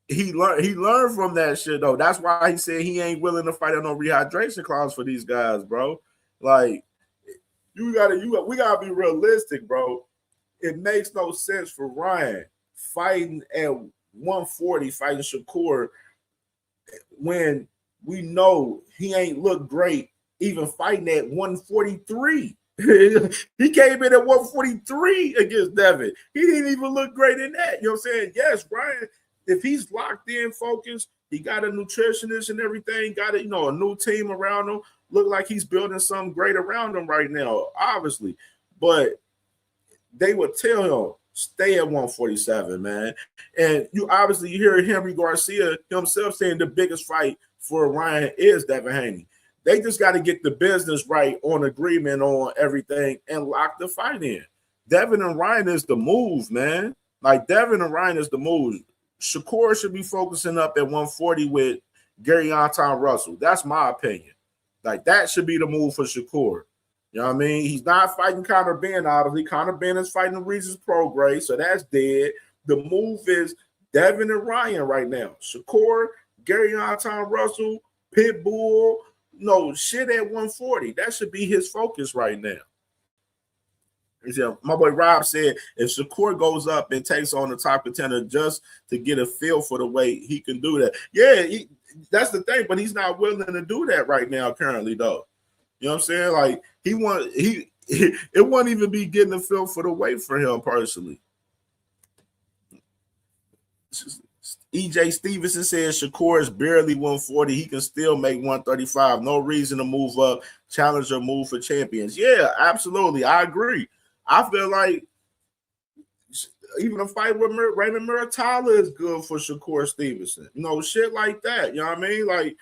He learned from that shit, though. That's why he said he ain't willing to fight on no rehydration clause for these guys, bro. Like, we gotta be realistic, bro. It makes no sense for Ryan fighting at 140, fighting Shakur, when we know he ain't look great even fighting at 143. He came in at 143 against Devin. He didn't even look great in that. You know what I'm saying? Yes, Ryan, if he's locked in, focused, he got a nutritionist and everything, got a new team around him. Look like he's building something great around him right now, obviously. But they would tell him, stay at 147, man. And you obviously hear Henry Garcia himself saying the biggest fight for Ryan is Devin Haney. They just got to get the business right on agreement on everything and lock the fight in. Devin and Ryan is the move, man. Like, Devin and Ryan is the move. Shakur should be focusing up at 140 with Gary Anton Russell. That's my opinion. Like, that should be the move for Shakur. You know what I mean? He's not fighting Conor Benn, obviously. Conor Benn is fighting Regis Prograis, so that's dead. The move is Devin and Ryan right now. Shakur, Gary Anton Russell, Pitbull, no, shit at 140. That should be his focus right now. My boy Rob said if Shakur goes up and takes on the top contender just to get a feel for the weight, he can do that. Yeah, that's the thing, but he's not willing to do that right now currently, though. You know what I'm saying? Like, it won't even be getting a feel for the weight for him personally. EJ Stevenson says Shakur is barely 140. He can still make 135. No reason to move up, challenge or move for champions. Yeah, absolutely. I agree. I feel like even a fight with Raymond Muratalla is good for Shakur Stevenson. You know, shit like that. You know what I mean? Like,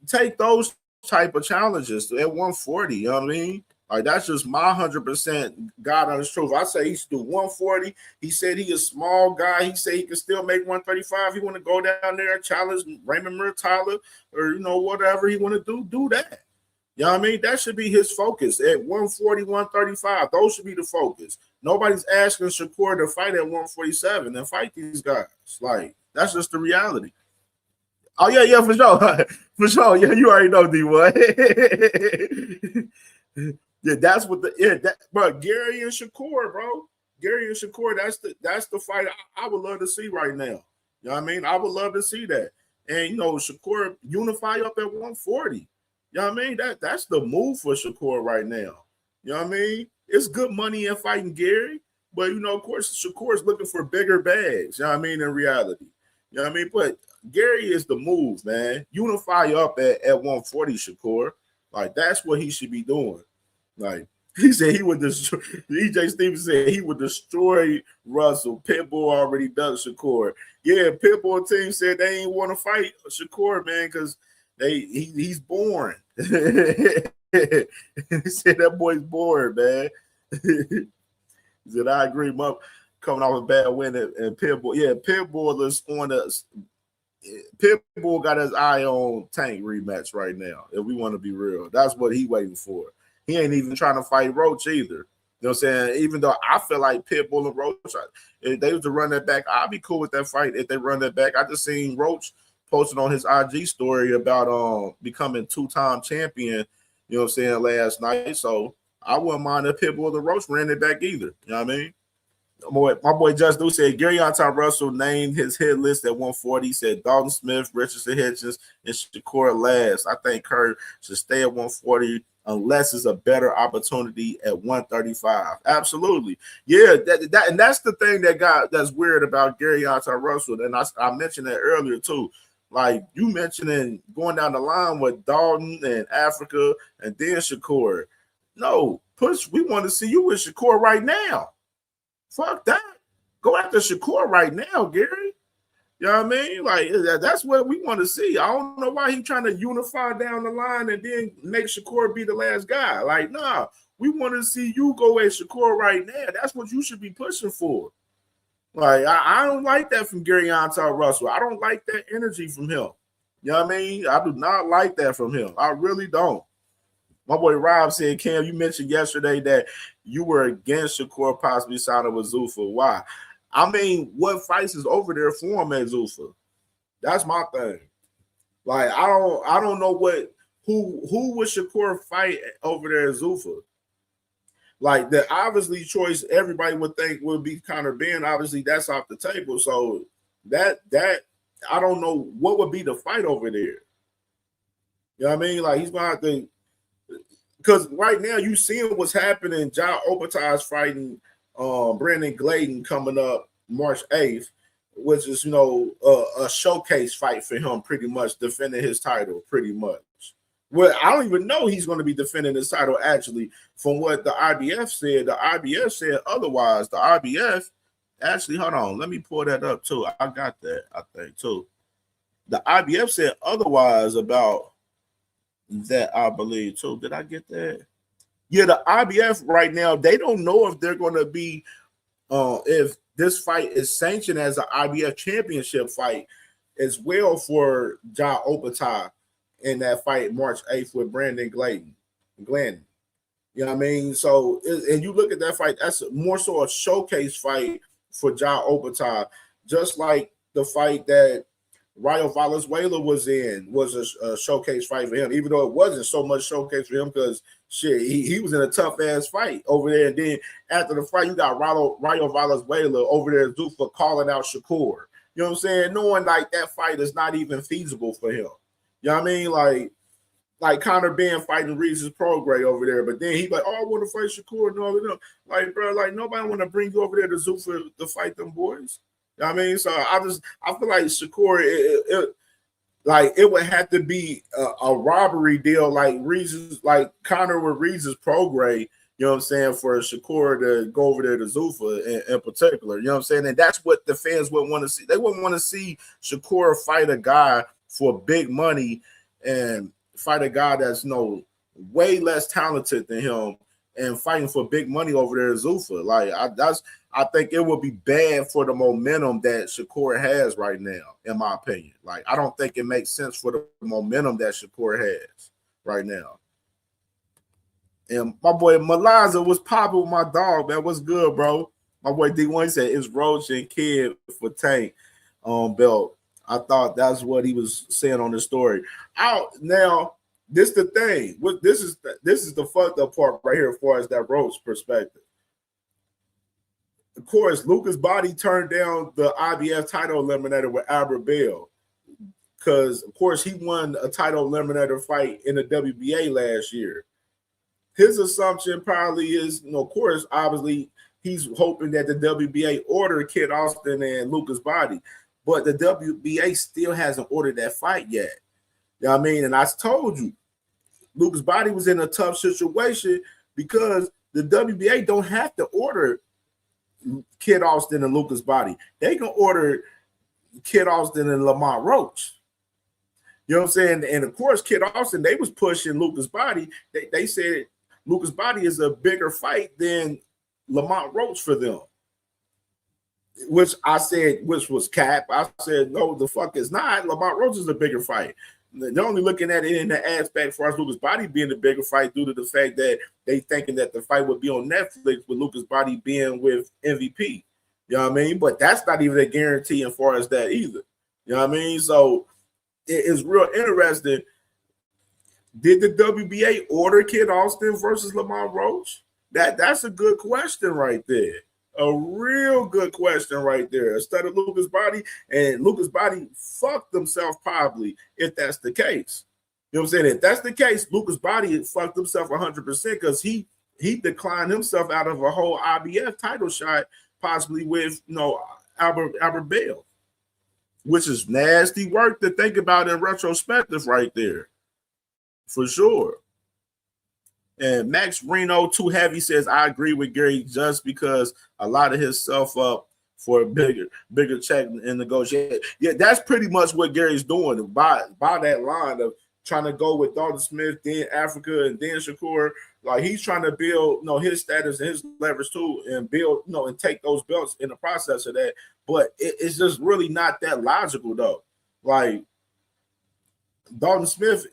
take those type of challenges at 140. You know what I mean? Like, that's just my 100% God honest truth. I say he should do 140. He said he a small guy. He said he can still make 135. He want to go down there and challenge Raymond Muratalla or, you know, whatever he want to do that. You know what I mean? That should be his focus at 140, 135. Those should be the focus. Nobody's asking Shakur to fight at 147 and fight these guys. Like, that's just the reality. Oh, yeah, for sure. For sure. Yeah, you already know, D1. Yeah, that's what bro, Gary and Shakur, bro. Gary and Shakur, that's the fight I would love to see right now. You know what I mean? I would love to see that. And, you know, Shakur unify up at 140. You know what I mean? That's the move for Shakur right now. You know what I mean? It's good money in fighting Gary, but, you know, of course, Shakur is looking for bigger bags. You know what I mean? In reality. You know what I mean? But Gary is the move, man. Unify up at 140, Shakur. Like, that's what he should be doing. Like, he said he would destroy. EJ Stevens said he would destroy Russell. Pitbull already does Shakur. Yeah, Pitbull team said they ain't want to fight Shakur, man, because he's boring. He said that boy's boring, man. He said, I agree. Coming off a bad win and Pitbull. Yeah, Pitbull is on us. Pitbull got his eye on Tank rematch right now. If we want to be real, that's what he waiting for. He ain't even trying to fight Roach either. You know what I'm saying? Even though I feel like Pitbull and Roach, if they was to run that back, I'd be cool with that fight if they run that back. I just seen Roach posted on his IG story about becoming two-time champion, you know what I'm saying, last night. So I wouldn't mind if Pitbull and Roach ran it back either. You know what I mean? My boy Just Do said Gary Anton Russell named his hit list at 140. He said Dalton Smith, Richardson Hitchens, and Shakur last. I think Kurt should stay at 140 unless it's a better opportunity at 135. Absolutely. Yeah, and that's the thing that's weird about Gary Anton Russell. And I mentioned that earlier too. Like, you mentioning going down the line with Dalton and Africa and then Shakur. No, we want to see you with Shakur right now. Fuck that. Go after Shakur right now, Gary. You know what I mean? Like, that's what we want to see. I don't know why he's trying to unify down the line and then make Shakur be the last guy. Like, nah, we want to see you go at Shakur right now. That's what you should be pushing for. Like, I don't like that from Gary Anton Russell. I don't like that energy from him. You know what I mean? I do not like that from him. I really don't. My boy Rob said, Cam, you mentioned yesterday that you were against Shakur possibly signing with Zuffa. Why? I mean, what fights is over there for him at Zuffa? That's my thing. Like, I don't know who would Shakur fight over there at Zuffa. Like, the obviously choice everybody would think would be Conor Benn. Obviously, that's off the table. So that I don't know what would be the fight over there. You know what I mean? Like, he's gonna have to, because right now you seeing what's happening. Ja Opatar's fighting Brandon Glayton coming up March 8th, which is, you know, a showcase fight for him, pretty much defending his title, pretty much. Well, I don't even know he's going to be defending his title, actually. From what the IBF said, the IBF said otherwise. The IBF Actually, hold on. Let me pull that up too. I got that, I think, too. The IBF said otherwise about that, I believe, too. Did I get that? Yeah, the IBF right now, they don't know if they're going to be, if this fight is sanctioned as an IBF championship fight as well for Ja Opatai in that fight March 8th with Brandon Glenn. You know what I mean? So, and you look at that fight, that's more so a showcase fight for Ja Opatai, just like the fight that Rayo Valenzuela was in was a showcase fight for him, even though it wasn't so much showcase for him because shit, he was in a tough ass fight over there. And then after the fight, you got Rayo Valenzuela over there, Zuffa calling out Shakur. You know what I'm saying? Knowing like that fight is not even feasible for him. You know what I mean? Like Conor Benn fighting Regis Prograis over there, but then he like, oh, I want to fight Shakur and all of them. Like, bro, like nobody want to bring you over there to Zuffa to fight them boys. You know what I mean? So I feel like Shakur, it would have to be a robbery deal like Regis, like Conor with Regis Prograis, you know what I'm saying, for Shakur to go over there to Zuffa in particular. You know what I'm saying? And that's what the fans would want to see. They wouldn't want to see Shakur fight a guy for big money and fight a guy that's way less talented than him and fighting for big money over there at Zuffa. Like I think it would be bad for the momentum that Shakur has right now, in my opinion. Like I don't think it makes sense for the momentum that Shakur has right now. And my boy Malaza was popping with my dog, man. What's good, bro? My boy D1 said it's Roach and Kid for Tank belt. I thought that's what he was saying on the story. Now, this the thing. This is the fucked up part right here as far as that Roach perspective. Of course, Lucas Body turned down the IBF title eliminator with Albert Bell because, of course, he won a title eliminator fight in the WBA last year. His assumption probably is, of course, obviously, he's hoping that the WBA order Kid Austin and Lucas Body, but the WBA still hasn't ordered that fight yet. You know what I mean? And I told you, Lucas Body was in a tough situation because the WBA don't have to order Kid Austin and Lucas Body. They can order Kid Austin and Lamont Roach. You know what I'm saying? And of course, Kid Austin, they was pushing Lucas Body. They said Lucas Body is a bigger fight than Lamont Roach for them. Which I said, which was cap. I said, no, the fuck is not. Lamont Roach is a bigger fight. They're only looking at it in the aspect for us Lucas Body being the bigger fight due to the fact that they thinking that the fight would be on Netflix with Lucas Body being with MVP. You know what I mean? But that's not even a guarantee as far as that either. You know what I mean? So it's real interesting. Did the WBA order Kid Austin versus Lamont Roach? That's a good question right there. A real good question right there. Instead of Lucas Body, and Lucas Body fucked himself probably if that's the case. You know what I'm saying? If that's the case, Lucas Body fucked himself 100% because he declined himself out of a whole IBF title shot, possibly with Albert Bell, which is nasty work to think about in retrospective right there, for sure. And Max Reno Too Heavy says, I agree with Gary just because a lot of his stuff up for a bigger check and negotiate. Yeah, that's pretty much what Gary's doing by that line of trying to go with Dalton Smith, then Africa, and then Shakur. Like he's trying to build his status and his leverage too, and build and take those belts in the process of that. But it's just really not that logical though. Like Dalton Smith,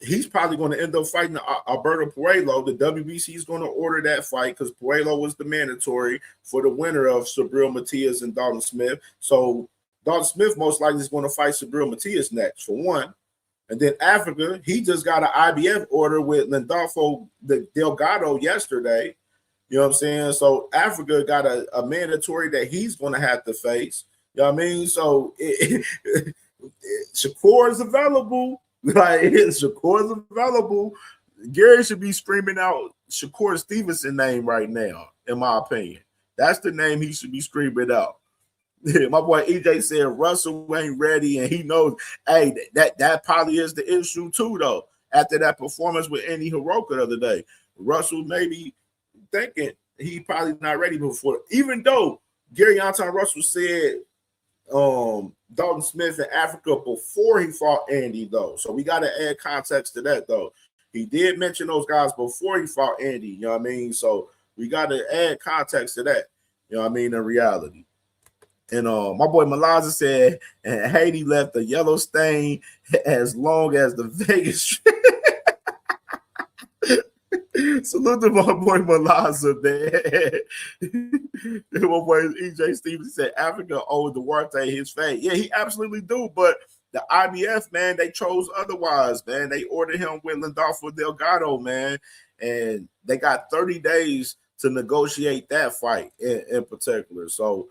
he's probably going to end up fighting Alberto Puello. The WBC is going to order that fight because Puello was the mandatory for the winner of Subriel Matias and Dalton Smith. So Dalton Smith most likely is going to fight Subriel Matias next, for one. And then Africa, he just got an IBF order with Landolfo Delgado yesterday. You know what I'm saying? So Africa got a mandatory that he's going to have to face. You know what I mean? So Shakur is available. Like Shakur is available. Gary should be screaming out Shakur Stevenson name right now, in my opinion. That's the name he should be screaming out. My boy EJ said Russell ain't ready, and he knows. Hey, that probably is the issue too, though. After that performance with Andy Hiroka the other day, Russell may be thinking he probably not ready before. Even though Gary Anton Russell said Dalton Smith in Africa before he fought Andy, though. So we got to add context to that, though. He did mention those guys before he fought Andy, you know what I mean? So we got to add context to that, you know what I mean, in reality. And my boy Malaza said, and Haney left a yellow stain as long as the Vegas. Salute to my boy Malaza, man. My boy EJ Stevens said Africa owed Duarte his fate. Yeah, he absolutely do. But the IBF, man, they chose otherwise, man. They ordered him with Landolfo Delgado, man. And they got 30 days to negotiate that fight in particular. So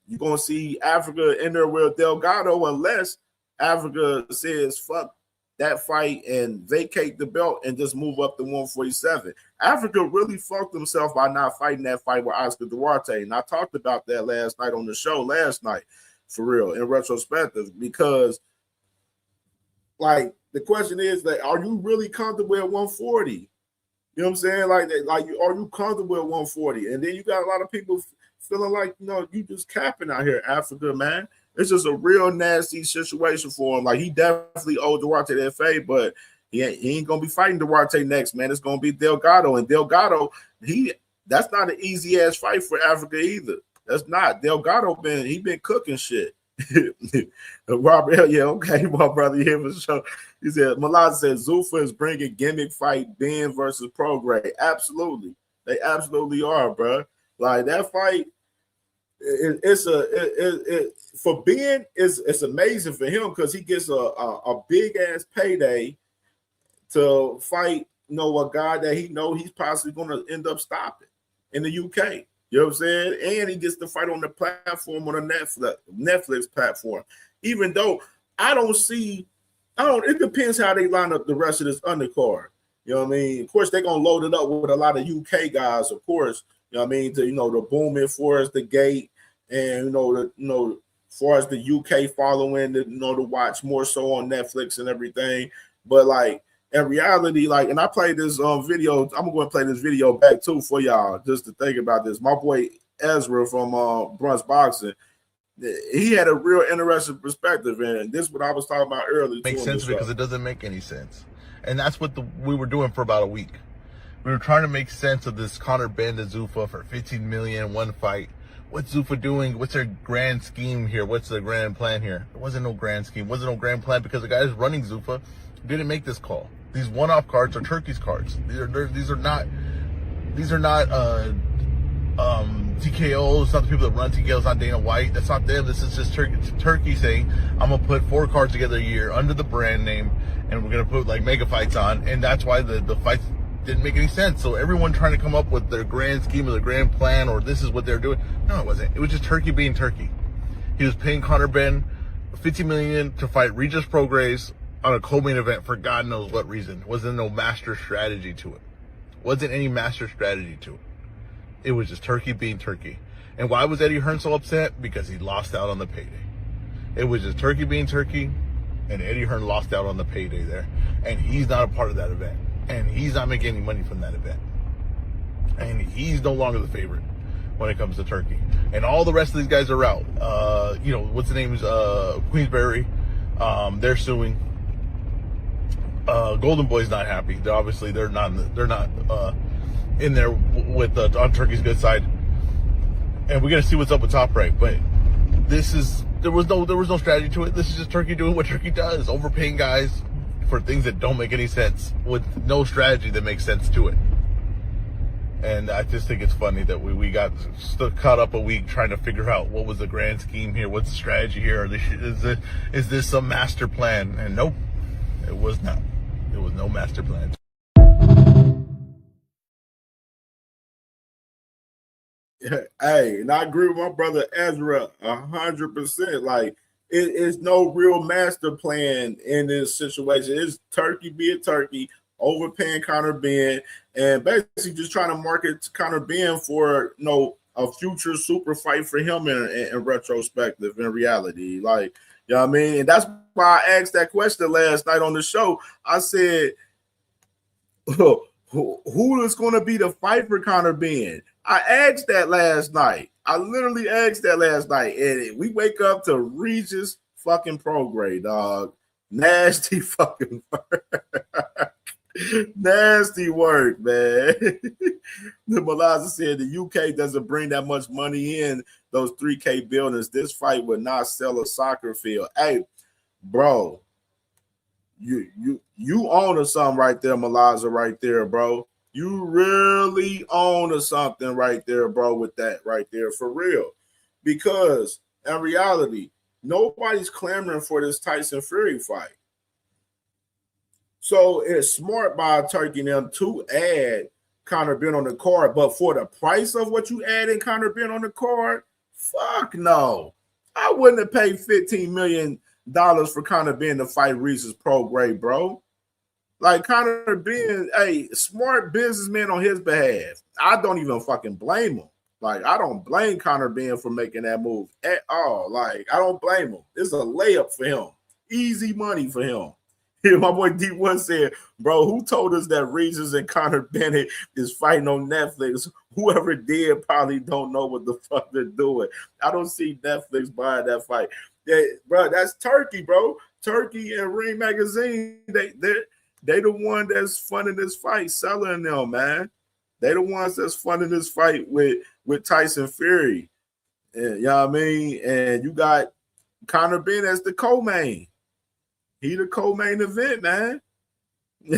you're going to see Africa in there with Delgado unless Africa says, fuck that fight and vacate the belt and just move up to 147. Africa really fucked himself by not fighting that fight with Oscar Duarte. And I talked about that last night on the show last night, for real, in retrospective, because like the question is that are you really comfortable at 140? You know what I'm saying? Like are you comfortable at 140? And then you got a lot of people feeling like, you know, you just capping out here, Africa, man. It's just a real nasty situation for him. Like, he definitely owed Duarte that fade, but he ain't going to be fighting Duarte next, man. It's going to be Delgado. And Delgado, that's not an easy-ass fight for Africa either. That's not. Delgado, he been cooking shit. Robert, yeah, okay, my brother here for sure. He said, Malaz said, Zuffa is bringing gimmick fight Ben versus Prograis. Absolutely. They absolutely are, bro. Like, that fight, for Ben, it's amazing for him because he gets a big ass payday to fight, you know, a guy that he know he's possibly going to end up stopping in the UK. You know what I'm saying? And he gets to fight on the platform, on the Netflix platform. Even though it depends how they line up the rest of this undercard. You know what I mean? Of course, they're gonna load it up with a lot of UK guys, of course. You know what I mean? To, you know, the booming for us, the gate, and as far as the UK following, to watch more so on Netflix and everything. But like in reality, like, and I played this video. I'm going to play this video back too for y'all just to think about this. My boy Ezra from Brunch Boxing, he had a real interesting perspective, and this is what I was talking about earlier. Makes sense because it doesn't make any sense, and that's what we were doing for about a week. We were trying to make sense of this Conor Benn to Zuffa for 15 million, one fight. What's Zuffa doing? What's their grand scheme here? What's the grand plan here? There wasn't no grand scheme. Wasn't no grand plan because the guys running Zuffa didn't make this call. These one-off cards are Turkey's cards. These are not TKOs. It's not the people that run TKOs. Not Dana White. That's not them. This is just Turkey saying, I'm gonna put 4 cards together a year under the brand name, and we're gonna put like mega fights on, and that's why the fights didn't make any sense. So everyone trying to come up with their grand scheme or their grand plan, or this is what they're doing. No, it wasn't. It was just Turkey being Turkey. He was paying Conor Benn $50 million to fight Regis Prograis on a co-main event for God knows what reason. Wasn't no master strategy to it. Wasn't any master strategy to it. It was just Turkey being Turkey. And why was Eddie Hearn so upset? Because he lost out on the payday. It was just Turkey being Turkey, and Eddie Hearn lost out on the payday there. And he's not a part of that event. And he's not making any money from that event. And he's no longer the favorite when it comes to Turkey. And all the rest of these guys are out. What's the name is Queensberry. They're suing. Golden Boy's not happy. They're not in there with on Turkey's good side. And we're gonna see what's up with Top Rank. But there was no strategy to it. This is just Turkey doing what Turkey does, overpaying guys for things that don't make any sense with no strategy that makes sense to it. And I just think it's funny that we got caught up a week trying to figure out what was the grand scheme here, what's the strategy here, is this some master plan? And nope, it was not. There was no master plan. Hey, and I agree with my brother Ezra 100%. Like, it's no real master plan in this situation. It's Turkey being Turkey, overpaying Conor Benn, and basically just trying to market Conor Benn for a future super fight for him in retrospective, in reality. Like, you know what I mean? And that's why I asked that question last night on the show. I said, who is going to be the fight for Conor Benn? I asked that last night. I literally asked that last night, and we wake up to Regis fucking Prograis, dog. Nasty fucking work. Nasty work, man. The Malaza said the UK doesn't bring that much money in those 3K buildings. This fight would not sell a soccer field. Hey, bro, you own to something right there, Malaza, right there, bro. You really own to something right there, bro, with that right there, for real. Because in reality, nobody's clamoring for this Tyson Fury fight. So it's smart by Turkey and them to add Conor Benn on the card, but for the price of what you add in Conor Benn on the card, fuck no. I wouldn't have paid $15 million for Conor Benn to fight Regis Prograis, bro. Like Conor Benn, hey, smart businessman on his behalf. I don't even fucking blame him. Like, I don't blame Conor Benn for making that move at all. Like, I don't blame him. It's a layup for him. Easy money for him. Here, my boy D1 said, bro, who told us that Regis and Conor Bennett is fighting on Netflix? Whoever did probably don't know what the fuck they're doing. I don't see Netflix buying that fight. Bro, that's Turkey, bro. Turkey and Ring Magazine, they the one that's funding this fight, selling them, man. They the ones that's funding this fight with Tyson Fury. And, you know what I mean? And you got Conor Benn as the co-main. He the co-main event, man. He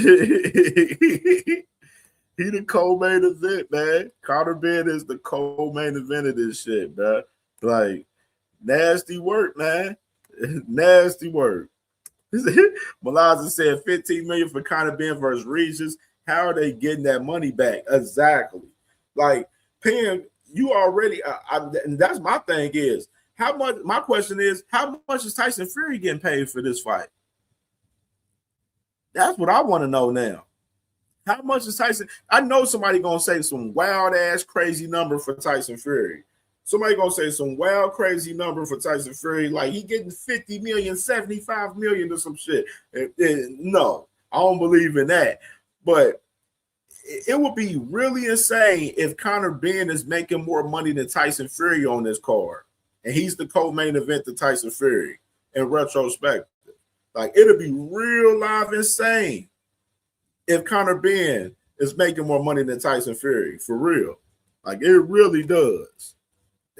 the co-main event, man. Conor Benn is the co-main event of this shit, man. Like, nasty work, man. Nasty work. Malaza said $15 million for Conor Benn versus Regis. How are they getting that money back? Exactly. Like, paying you already. And that's my thing is how much. My question is how much is Tyson Fury getting paid for this fight? That's what I want to know now. How much is Tyson? I know somebody gonna say some wild ass crazy number for Tyson Fury. Somebody gonna say some wild crazy number for Tyson Fury, like he getting 50 million, 75 million or some shit. No, I don't believe in that. But it would be really insane if Conor Benn is making more money than Tyson Fury on this card, and he's the co-main event to Tyson Fury in retrospect. Like, it'll be real live insane if Conor Benn is making more money than Tyson Fury, for real. Like, it really does.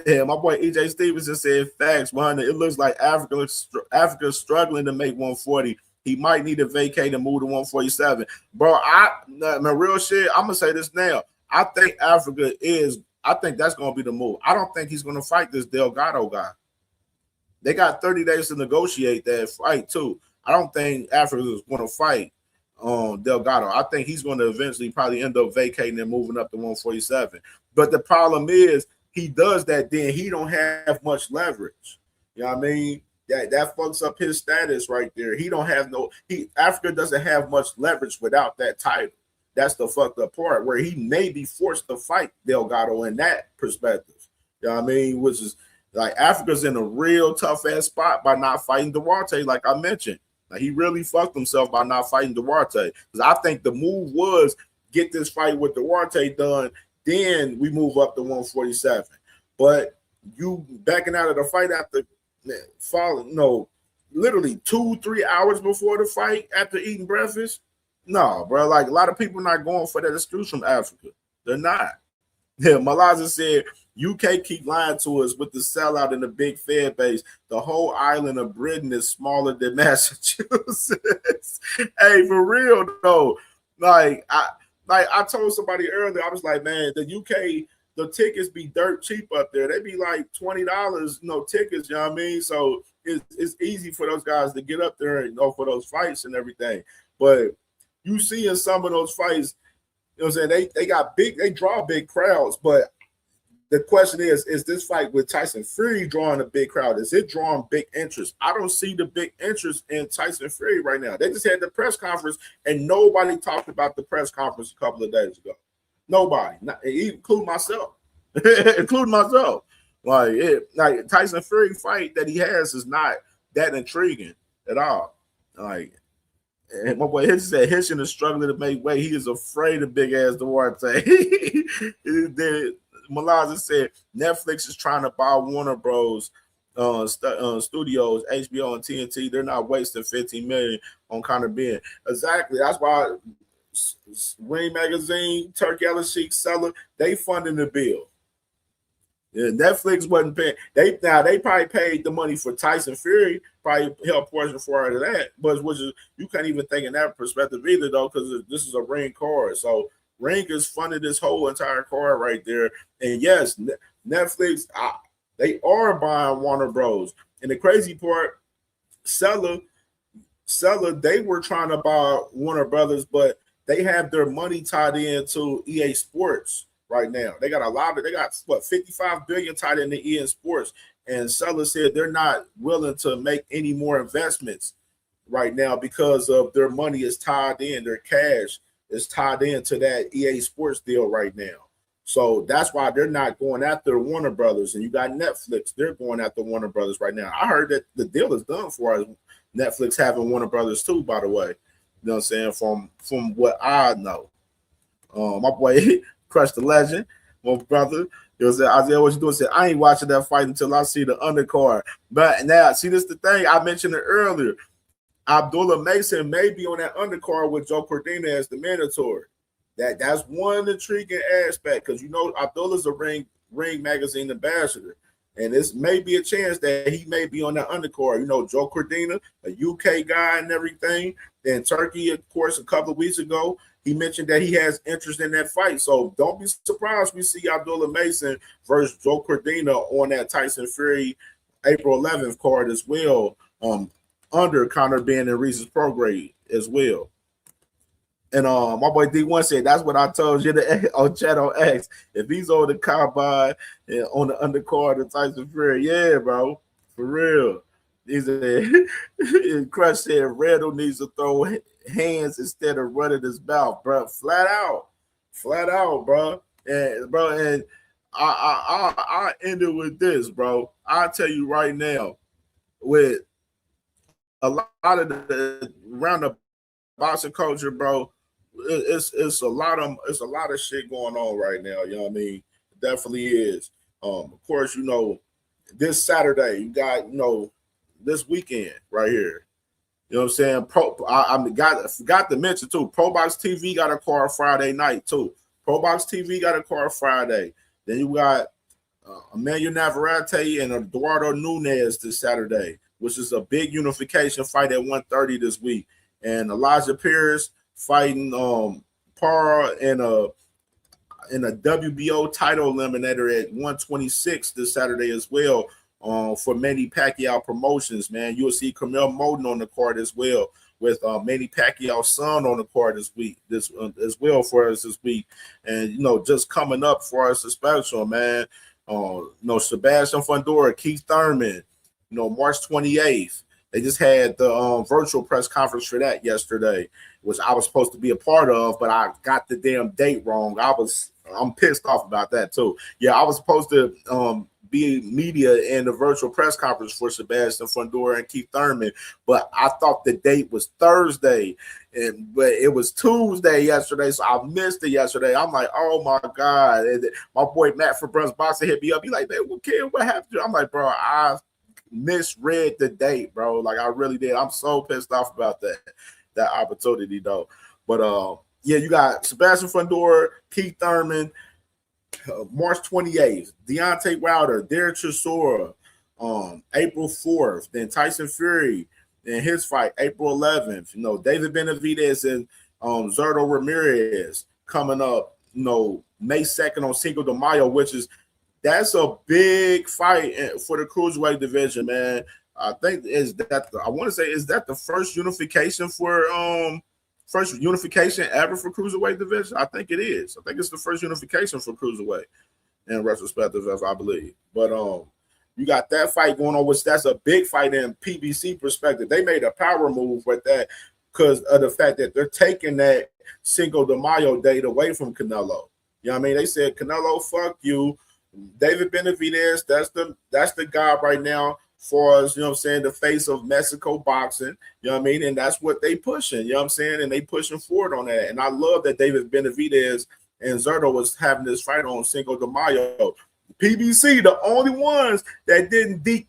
Yeah, my boy EJ Stevenson said, facts, 100. It looks like Africa's struggling to make 140. He might need to vacate and move to 147. Bro, my real shit, I'm going to say this now. I think that's going to be the move. I don't think he's going to fight this Delgado guy. They got 30 days to negotiate that fight, too. I don't think Africa is going to fight Delgado. I think he's going to eventually probably end up vacating and moving up to 147. But the problem is, he does that, then he don't have much leverage. You know what I mean? That fucks up his status right there. He don't have Africa doesn't have much leverage without that title. That's the fucked up part where he may be forced to fight Delgado in that perspective. You know what I mean? Which is like Africa's in a real tough ass spot by not fighting Duarte, like I mentioned. Like, he really fucked himself by not fighting Duarte. Because I think the move was get this fight with Duarte done, then we move up to 147. But you backing out of the fight after literally 2-3 hours before the fight after eating breakfast. No, bro. Like, a lot of people not going for that excuse from Africa. They're not. Yeah, Malaza said, UK keep lying to us with the sellout and the big fan base. The whole island of Britain is smaller than Massachusetts. Hey, for real though. Like I told somebody earlier, I was like, man, the UK, the tickets be dirt cheap up there. They be like $20, tickets, you know what I mean? So it's easy for those guys to get up there and go for those fights and everything. But you see in some of those fights, you know what I'm saying, they draw big crowds, but the question is this fight with Tyson Fury drawing a big crowd? Is it drawing big interest? I don't see the big interest in Tyson Fury right now. They just had the press conference, and nobody talked about the press conference a couple of days ago. Nobody, including myself. Including myself. Like Tyson Fury fight that he has is not that intriguing at all. Like, and my boy Hitch said Hitchin is struggling to make weight. He is afraid of big ass Duarte. Malaza said Netflix is trying to buy Warner Bros. Studios, HBO and TNT. They're not wasting $15 million on Conor Benn. Exactly. That's why Ring Magazine, Turkey Ellis Sheik Seller, they funding the bill. Yeah, Netflix wasn't paying. They probably paid the money for Tyson Fury, probably helped portion for of that, but which is you can't even think in that perspective either though, because this is a Ring card. So Ring is funding this whole entire card right there. And yes, Netflix, they are buying Warner Bros. And the crazy part, Seller, they were trying to buy Warner Brothers, but they have their money tied into EA Sports right now. They got what, 55 billion tied into EA Sports. And Seller said they're not willing to make any more investments right now because of their money is tied in, their cash is tied into that EA Sports deal right now. So that's why they're not going after Warner Brothers. And you got Netflix, they're going after Warner Brothers right now. I heard that the deal is done for us. Netflix having Warner Brothers too, by the way. You know what I'm saying? From what I know. My boy Crush the Legend, my brother. It was Isaiah, what you doing? Said, I ain't watching that fight until I see the undercard. But now, see, this is the thing. I mentioned it earlier. Abdullah Mason may be on that undercard with Joe Cordina as the mandatory. That's one intriguing aspect because you know Abdullah's a Ring Magazine ambassador. And this may be a chance that he may be on that undercard. You know, Joe Cordina, a UK guy and everything. Then Turkey, of course, a couple of weeks ago, he mentioned that he has interest in that fight. So don't be surprised we see Abdullah Mason versus Joe Cordina on that Tyson Fury April 11th card as well, under Conor Benn and Regis Prograis as well. And my boy D1 said, that's what I told you on chat on X. If he's on the combine and on the undercard of Tyson Fury, yeah, bro, for real. He said, Crush said, Randall needs to throw hands instead of running his mouth, bro. Flat out, bro. And I end it with this, bro. I'll tell you right now, with a lot of the around the boxing culture, bro, it's a lot of shit going on right now. You know what I mean? It definitely is. Of course, you know, this Saturday you got, you know, this weekend right here. You know what I'm saying? Forgot to mention too. Pro Box TV got a card Friday night too. Pro Box TV got a card Friday. Then you got Emmanuel Navarrete and Eduardo Nunez this Saturday, which is a big unification fight at 1:30 this week. And Elijah Pierce fighting Parra in a WBO title eliminator at 126 this Saturday as well. For Manny Pacquiao Promotions, man. You'll see Camille Moden on the card as well, with Manny Pacquiao's son on the card this week, as well for us this week. And, you know, just coming up for us a special, man. You know, Sebastian Fundora, Keith Thurman, you know, March 28th. They just had the virtual press conference for that yesterday, which I was supposed to be a part of, but I got the damn date wrong. I'm pissed off about that too. Yeah, I was supposed to be media in the virtual press conference for Sebastian Fundora and Keith Thurman, but I thought the date was Thursday, but it was Tuesday yesterday, so I missed it yesterday. I'm like, oh my God. And my boy Matt from Bruns Boxing hit me up. He like, man, what happened? I'm like, bro, I misread the date, bro. Like, I really did. I'm so pissed off about that opportunity though. But yeah, you got Sebastian Fundora, Keith Thurman, March 28th, Deontay Wilder, Derek Chisora, April 4th, then Tyson Fury and his fight April 11th. You know, David Benavidez and Zerto Ramirez coming up, you know, May 2nd on Cinco de Mayo, that's a big fight for the cruiserweight division, man. I think is that the first unification ever for cruiserweight division? I think it is. I think it's the first unification for cruiserweight in retrospective, as I believe. But you got that fight going on, which that's a big fight in PBC perspective. They made a power move with that because of the fact that they're taking that Cinco de Mayo date away from Canelo. You know what I mean? They said, Canelo, fuck you. David Benavidez, that's the guy right now for us, you know what I'm saying, the face of Mexico boxing, you know what I mean? And that's what they pushing, you know what I'm saying? And they pushing forward on that. And I love that David Benavidez and Zerto was having this fight on Cinco de Mayo. PBC, the only ones that didn't dick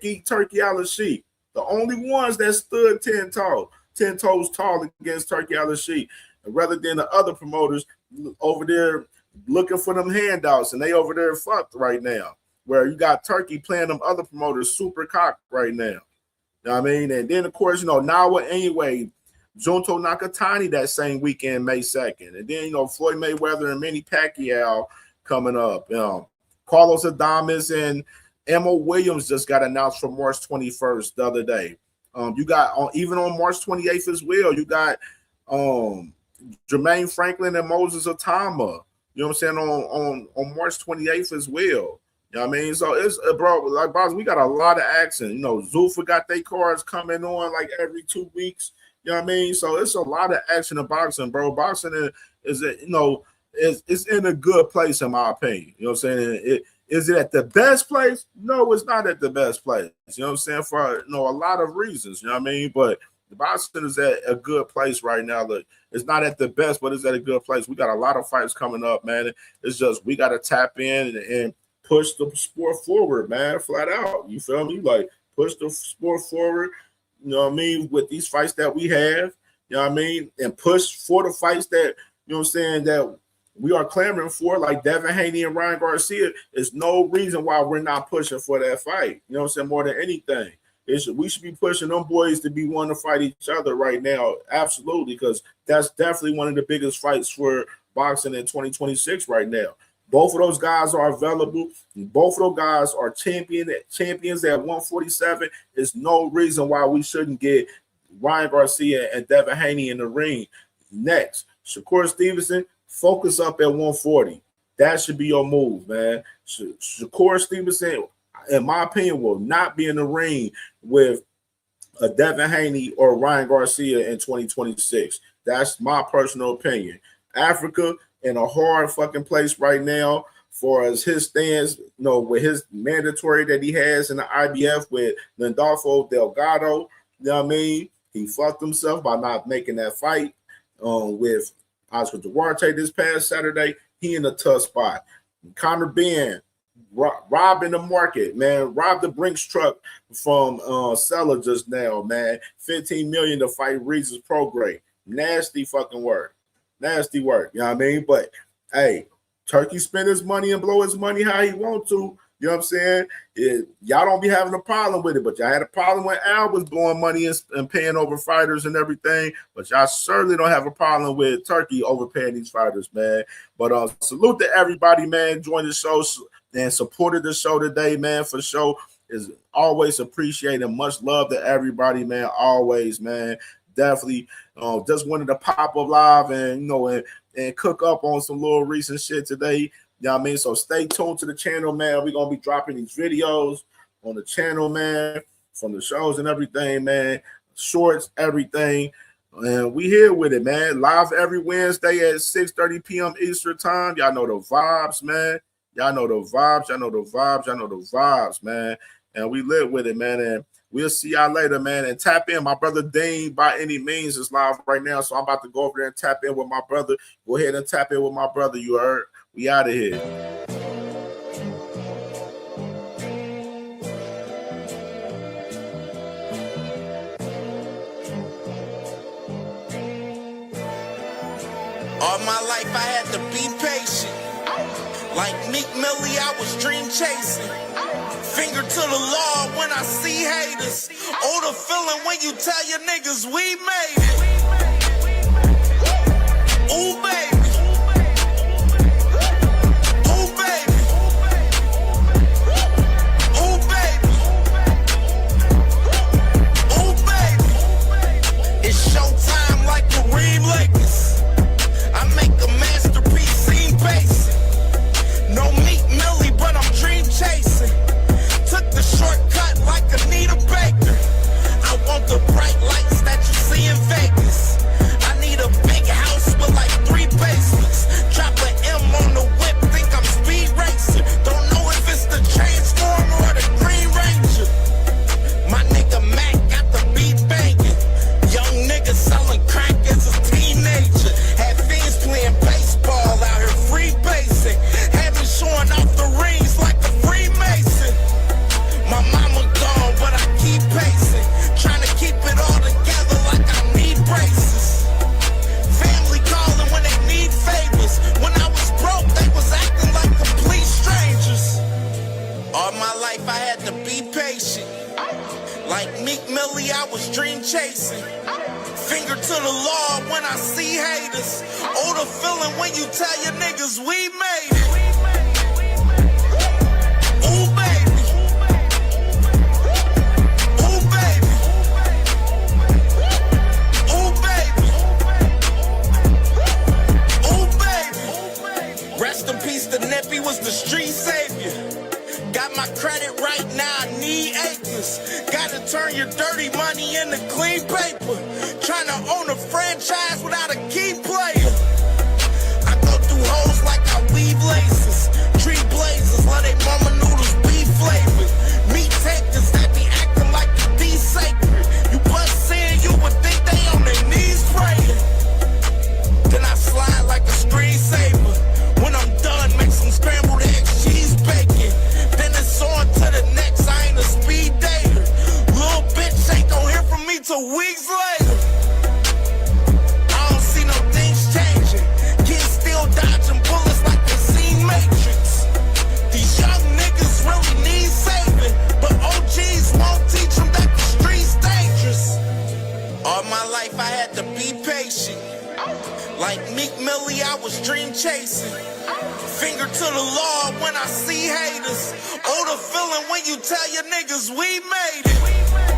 eat Turkey Al-Sheikh. The only ones that stood 10 toes tall against Turkey Al-Sheikh, rather than the other promoters over there looking for them handouts, and they over there fucked right now. Where you got Turkey playing them other promoters super cocked right now. You know what I mean? And then, of course, Nawa anyway, Junto Nakatani that same weekend, May 2nd. And then, Floyd Mayweather and Manny Pacquiao coming up. Carlos Adames and Emma Williams just got announced for March 21st the other day. You got even on March 28th as well, you got Jermaine Franklin and Moses Atama. You know what I'm saying? On March 28th as well. You know what I mean? So it's bro, like boss, we got a lot of action. Zuffa got their cards coming on like every 2 weeks. You know what I mean? So it's a lot of action in boxing, bro. Boxing is it's in a good place in my opinion. You know what I'm saying? Is it at the best place? No, it's not at the best place. You know what I'm saying? For a lot of reasons. You know what I mean? But the boxing is at a good place right now. Look, it's not at the best, but it's at a good place. We got a lot of fights coming up, man. It's just we got to tap in and push the sport forward, man, flat out. You feel me? Like push the sport forward. You know what I mean? With these fights that we have, you know what I mean? And push for the fights that, you know what I'm saying, that we are clamoring for, like Devin Haney and Ryan Garcia. There's no reason why we're not pushing for that fight. You know what I'm saying? More than anything. We should be pushing them boys to be one to fight each other right now. Absolutely, because that's definitely one of the biggest fights for boxing in 2026 right now. Both of those guys are available. Both of those guys are champions at 147. There's no reason why we shouldn't get Ryan Garcia and Devin Haney in the ring next. Shakur Stevenson, focus up at 140. That should be your move, man. Shakur Stevenson, in my opinion, will not be in the ring with a Devin Haney or Ryan Garcia in 2026. That's my personal opinion. Africa in a hard fucking place right now for as his stance, with his mandatory that he has in the IBF with Landolfo Delgado. You know what I mean? He fucked himself by not making that fight with Oscar Duarte this past Saturday. He in a tough spot. Conor Benn robbing the market, man. Robbed the Brinks truck from Seller just now, man. $15 million to fight Regis Prograis. Nasty fucking work. Nasty work. You know what I mean? But hey, Turkey spend his money and blow his money how he want to. You know what I'm saying? Y'all don't be having a problem with it, but y'all had a problem when Al was blowing money and paying over fighters and everything. But y'all certainly don't have a problem with Turkey overpaying these fighters, man. But salute to everybody, man. Joined the show and supported the show today, man. For sure, is always appreciated. Much love to everybody, man. Always, man. Definitely, just wanted to pop up live and and cook up on some little recent shit today. You know what I mean? So stay tuned to the channel, man. We're going to be dropping these videos on the channel, man, from the shows and everything, man. Shorts, everything. And we here with it, man. Live every Wednesday at 6:30 p.m. Eastern time. Y'all know the vibes, man. Y'all know the vibes. Y'all know the vibes. Y'all know the vibes, man. And we live with it, man. And we'll see y'all later, man. And tap in. My brother Dean, by any means, is live right now. So I'm about to go over there and tap in with my brother. Go ahead and tap in with my brother. You heard? We out of here. All my life I had to be patient. Like Meek Millie, I was dream chasing. Finger to the law when I see haters. Oh, the feeling when you tell your niggas we made it. Ooh, baby. The bright lights that you see in Vegas. chasing. Finger to the law when I see haters. Oh, the feeling when you tell your niggas we made it. Ooh, baby. Ooh, baby. Ooh, baby. Ooh, baby. Rest in peace, the Nippy was the street savior. Got my credit right now, I need acres. Gotta turn your dirty money into clean paper. Trying to own a franchise without a key player. I go through hoes like I weave laces. Tree blazers, let they mama noodles be flavored. Meat takers that be acting like the D sacred. You bust in, you would think they on their knees praying. Then I slide like a screensaver. When I'm done, make some scrambled eggs, cheese, bacon. Then it's on to the next, I ain't a speed dater. Little bitch ain't gon' hear from me till weeks later. I don't see no things changing. Kids still dodging bullets like they seen Matrix. These young niggas really need saving, but OGs won't teach them that the street's dangerous. All my life I had to be patient. Like Meek Millie, I was dream chasing. Finger to the law when I see haters. Oh, the feeling when you tell your niggas we made it.